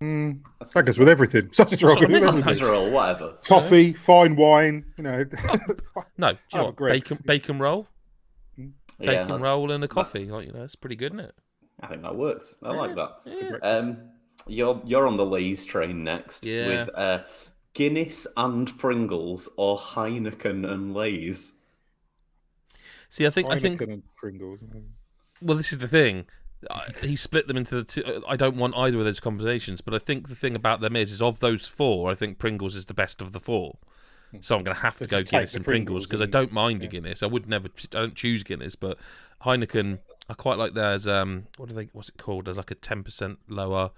That goes with everything. Sausage roll, That's what I mean. Sausage roll, whatever. coffee, fine wine. No, do you know what? Greggs. Bacon roll, Yeah, bacon roll and a coffee. that's- Like, that's pretty good, isn't it? I think that works. I like that. Yeah. You're on the Lay's train next Yeah. with Guinness and Pringles or Heineken and Lay's. See, I think Heineken and Pringles. well, this is the thing. He split them into the two. I don't want either of those conversations, but I think the thing about them is of those four, I think Pringles is the best of the four. So I'm going to have to go just take Guinness the and Pringles Pringles because I and- don't mind a Guinness. I don't choose Guinness, but Heineken, I quite like theirs. What's it called? There's like a 10% lower.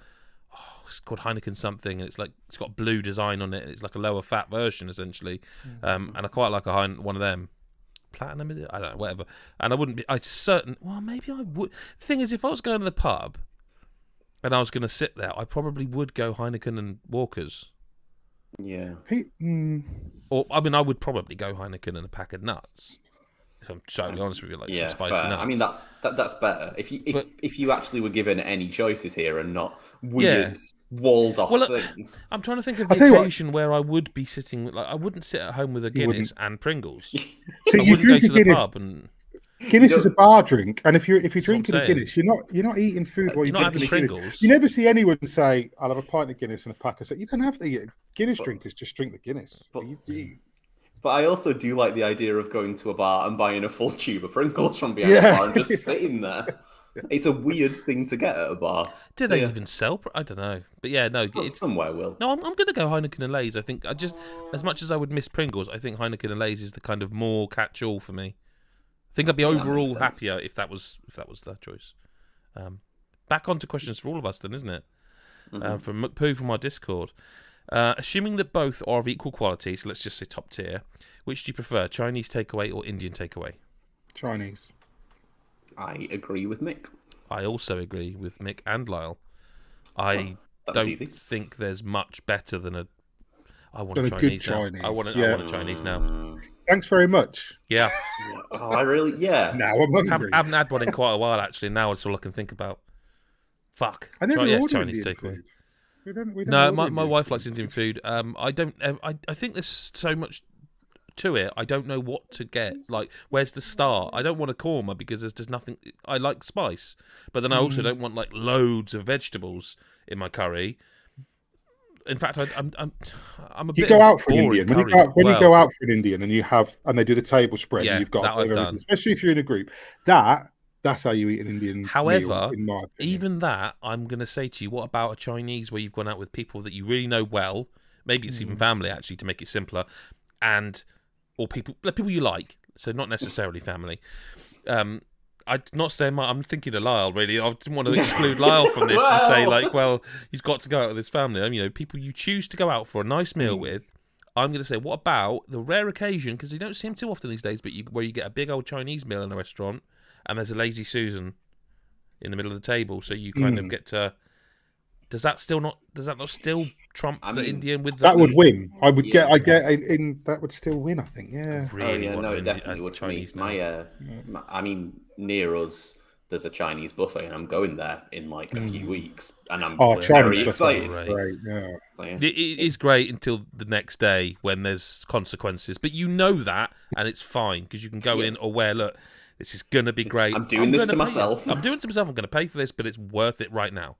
Oh, it's called Heineken something, and it's got blue design on it. And it's like a lower fat version essentially, and I quite like one of them. Platinum, is it? I don't know, whatever. And I wouldn't be. Well, maybe I would. The thing is, if I was going to the pub and I was going to sit there, I probably would go Heineken and Walkers. Yeah. Or I mean, I would probably go Heineken and a pack of nuts. If I'm totally honest with you, like Yeah, some spicy fair. nuts. I mean, that's better. If you actually were given any choices here and not weird walled off Well, things. I'm trying to think of I'll the tell you what- occasion where I would be sitting. Like I wouldn't sit at home with a Guinness and Pringles. So I you wouldn't go drink to a the Guinness. pub and Guinness You is a bar drink, and if you're what drinking I'm a saying. Guinness, you're not eating food while you're you're not drinking having a Guinness. Pringles. You never see anyone say, "I'll have a pint of Guinness and a pack of." You don't have to eat it. Guinness drinkers just drink the Guinness. But I also do like the idea of going to a bar and buying a full tube of Pringles from behind Yeah. the bar and just sitting there. It's a weird thing to get at a bar. do So, they yeah. even sell? I don't know. But yeah, no. Well, It's, somewhere will. no, I'm going to go Heineken and Lay's. I think as much as I would miss Pringles, I think Heineken and Lay's is the kind of more catch-all for me. I think I'd be that makes overall sense. happier if that was the choice. Back onto questions for all of us then, isn't it? From McPoo from our Discord. Assuming that both are of equal quality, so let's just say top tier, which do you prefer, Chinese takeaway or Indian takeaway? Chinese. I agree with Mick. I also agree with Mick and Lyle. I That was don't easy. think there's much better than a. I want Than a a good Chinese now. Chinese, I want yeah. a Chinese now. Thanks very much. Yeah, Oh, I really, yeah. Now I'm hungry. haven't had one in quite a while actually. Now it's all I can think about. Fuck. I never Yes, ordered Chinese Indian takeaway. food. We don't No, order my Indian wife food. likes Indian food. I don't. I think there's so much to it. I don't know what to get. Like, where's the start? I don't want a korma because there's just nothing. I like spice, but then I also don't want like loads of vegetables in my curry. In fact, I'm a You bit go of a out for an boring Indian. When curry you go out for an Indian and they do the table spread Yeah, and you've got that I've everything, done. especially if you're in a group. That's how you eat an Indian However, meal, in my opinion. even that, I'm going to say to you, what about a Chinese where you've gone out with people that you really know well? Maybe it's even family, actually, to make it simpler, or people you like, so not necessarily family. I'm not saying I'm thinking of Lyle, really. I didn't want to exclude Lyle from this and say, like, well, he's got to go out with his family. I mean, people you choose to go out for a nice meal with. I'm going to say, what about the rare occasion, because you don't see them too often these days, but where you get a big old Chinese meal in a restaurant and there's a lazy Susan in the middle of the table, so you kind of get to. Does that not still trump the Indian with that would win. I Yeah. get in that would still win. I think. Yeah. Really oh yeah, want no, an it definitely would for me. Chinese now. I mean, near us, there's a Chinese buffet, and I'm going there in like a few weeks, and I'm Oh, very Chinese excited. buffet, great. Yeah. So, yeah. It is great until the next day when there's consequences, but you know that, and it's fine because you can go in aware. Look, this is gonna be great. I'm doing this gonna to pay myself. it. I'm doing it to myself. I'm going to pay for this, but it's worth it right now.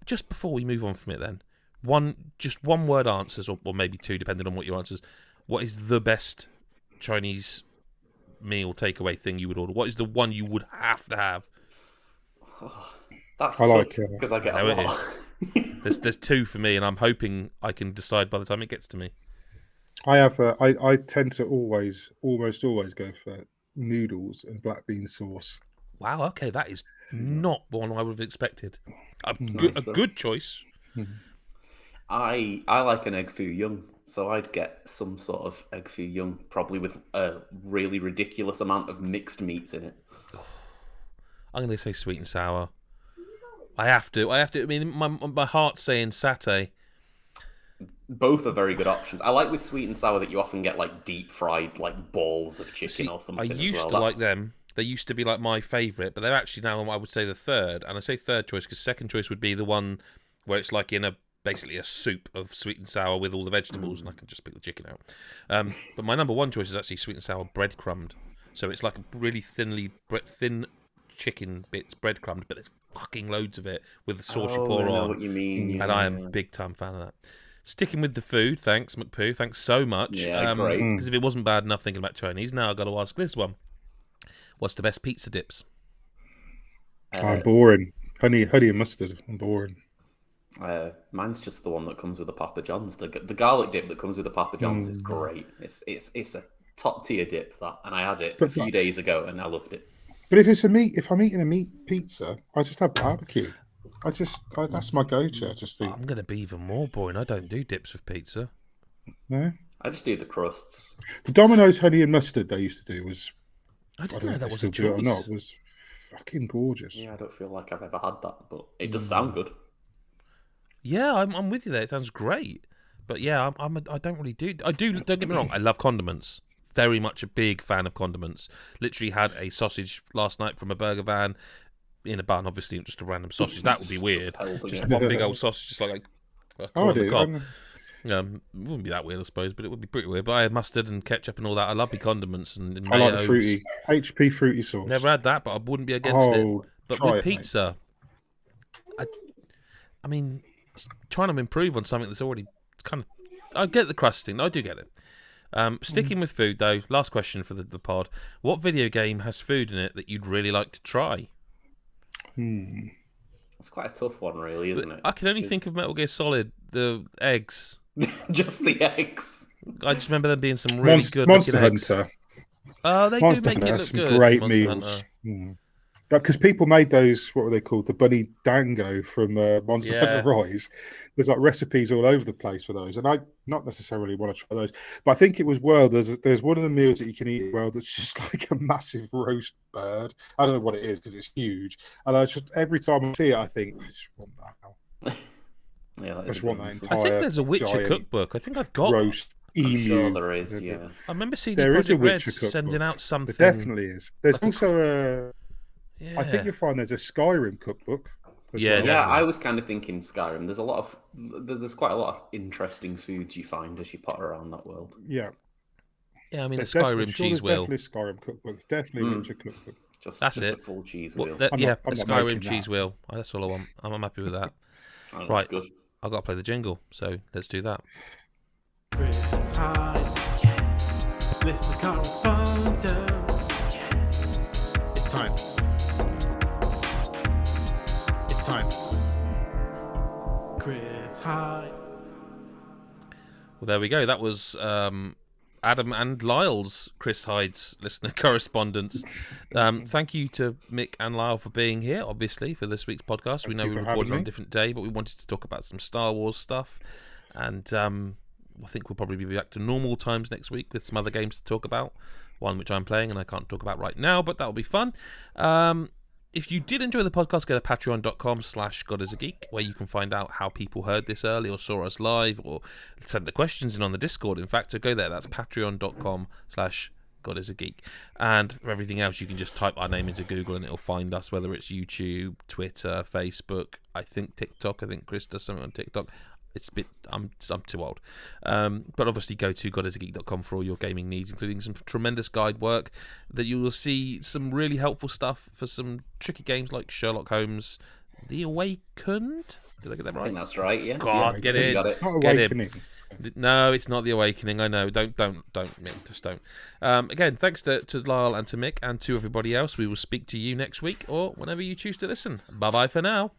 Just before we move on from it, then just one word answers, or maybe two, depending on what your answers. What is the best Chinese meal takeaway thing you would order? What is the one you would have to have? That's I like it. because I get No, a it lot. There's two for me, and I'm hoping I can decide by the time it gets to me. I tend to almost always go for noodles and black bean sauce. Wow, okay, that is not one I would have expected. A nice, though. good choice. I like an egg foo young, so I'd get some sort of egg foo young, probably with a really ridiculous amount of mixed meats in it. I'm going to say sweet and sour. I have to. I mean, my heart's saying satay. Both are very good options. I like with sweet and sour that you often get like deep fried like balls of chicken or something. I used as well. to like them. They used to be like my favourite, but they're actually now, I would say, the third. And I say third choice because second choice would be the one where it's like in basically a soup of sweet and sour with all the vegetables, and I can just pick the chicken out. But my number one choice is actually sweet and sour breadcrumbed. So it's like really thin chicken bits breadcrumbed, but there's fucking loads of it with the sauce you pour I know on. what you mean. And I am a big time fan of that. Sticking with the food, thanks McPoo, thanks so much. Yeah, great. Because if it wasn't bad enough thinking about Chinese, now I've got to ask this one: what's the best pizza dips? I'm boring. Honey and mustard. I'm boring. Mine's just the one that comes with the Papa John's. The garlic dip that comes with the Papa John's is great. It's a top tier dip, that, and I had it a few days ago and I loved it. But if I'm eating a meat pizza, I just have barbecue. That's my go-to. I just think I'm going to be even more boring. I don't do dips with pizza. no. I just do the crusts. The Domino's honey and mustard they used to do was I I didn't don't know know if that they was still a do it or not. choice. Was fucking gorgeous. Yeah, I don't feel like I've ever had that, but it does sound good. Yeah, I'm with you there. It sounds great, but yeah, I don't really do. I do. Don't get me wrong. I love condiments. Very much a big fan of condiments. Literally had a sausage last night from a burger van in a bun. Obviously, just a random sausage. That would be weird. Just one big old sausage, just like a Oh, I corn on the do. cob. It wouldn't be that weird, I suppose, but it would be pretty weird. But I had mustard and ketchup and all that. I love the condiments and I like the mayos. fruity HP fruity sauce. Never had that, but I wouldn't be against it. But try with it, mate. pizza, I mean, trying to improve on something that's already kind of. I get the crusting. I do get it. Sticking with food, though, last question for the pod. What video game has food in it that you'd really like to try? It's quite a tough one, really, isn't it? I can only think of Metal Gear Solid, the eggs. Just the eggs. I just remember there being some really good Monster looking eggs. Hunter. Oh, they Monster do make Hunter it has look some good. great Monster meals. Hunter. Because people made those, what were they called? The Bunny Dango from Monster Yeah. Hunter Rise. There's like recipes all over the place for those, and I not necessarily want to try those. But I think it was there's one of the meals that you can eat that's just like a massive roast bird. I don't know what it is because it's huge, and I just every time I see it, I think I just want that now. Yeah, I just want that I entire. think there's a Witcher giant cookbook. I think I've got. roast emu. I'm sure there is, yeah. I remember seeing There is a Project Red Witcher cookbook. sending out something. There definitely is. There's like a also Yeah. I think you'll find there's a Skyrim cookbook. as Yeah, well. Yeah, definitely. I was kind of thinking Skyrim. There's quite a lot of interesting foods you find as you potter around that world. Yeah. Yeah, I mean, a There's definitely- Skyrim sure cheese there's wheel. definitely a Skyrim cookbook. It's definitely a Witcher cookbook. That's just it. a full cheese Well, wheel. that- I'm yeah, not- a I'm not Skyrim making cheese that. wheel. That's all I want. I'm happy with that. Oh, that's Right. good. I've got to play the jingle, so let's do that. Chris Hyde. Listen to Correspondence. It's time. It's time. Chris Hyde. Well, there we go. That was Adam and Lyle's Chris Hyde's listener correspondence. Thank you to Mick and Lyle for being here, obviously, for this week's podcast. We know you we for recorded having on a me. different day, but we wanted to talk about some Star Wars stuff. And I think we'll probably be back to normal times next week with some other games to talk about. One which I'm playing and I can't talk about right now, but that'll be fun. If you did enjoy the podcast, go to patreon.com/GodIsAGeek, where you can find out how people heard this early or saw us live or send the questions in on the Discord. In fact, so go there. That's patreon.com/GodIsAGeek. And for everything else, you can just type our name into Google and it'll find us, whether it's YouTube, Twitter, Facebook, I think TikTok. I think Chris does something on TikTok. It's a bit, I'm too old. But obviously go to godisageek.com for all your gaming needs, including some tremendous guide work that you will see some really helpful stuff for some tricky games like Sherlock Holmes, The Awakened. Did I get that I right? think that's right, yeah. God, get you in. got it. Not Get Awakening. No, it's not The Awakening. I know. Don't, Mick. Just don't. Again, thanks to Lyle and to Mick and to everybody else. We will speak to you next week or whenever you choose to listen. Bye-bye for now.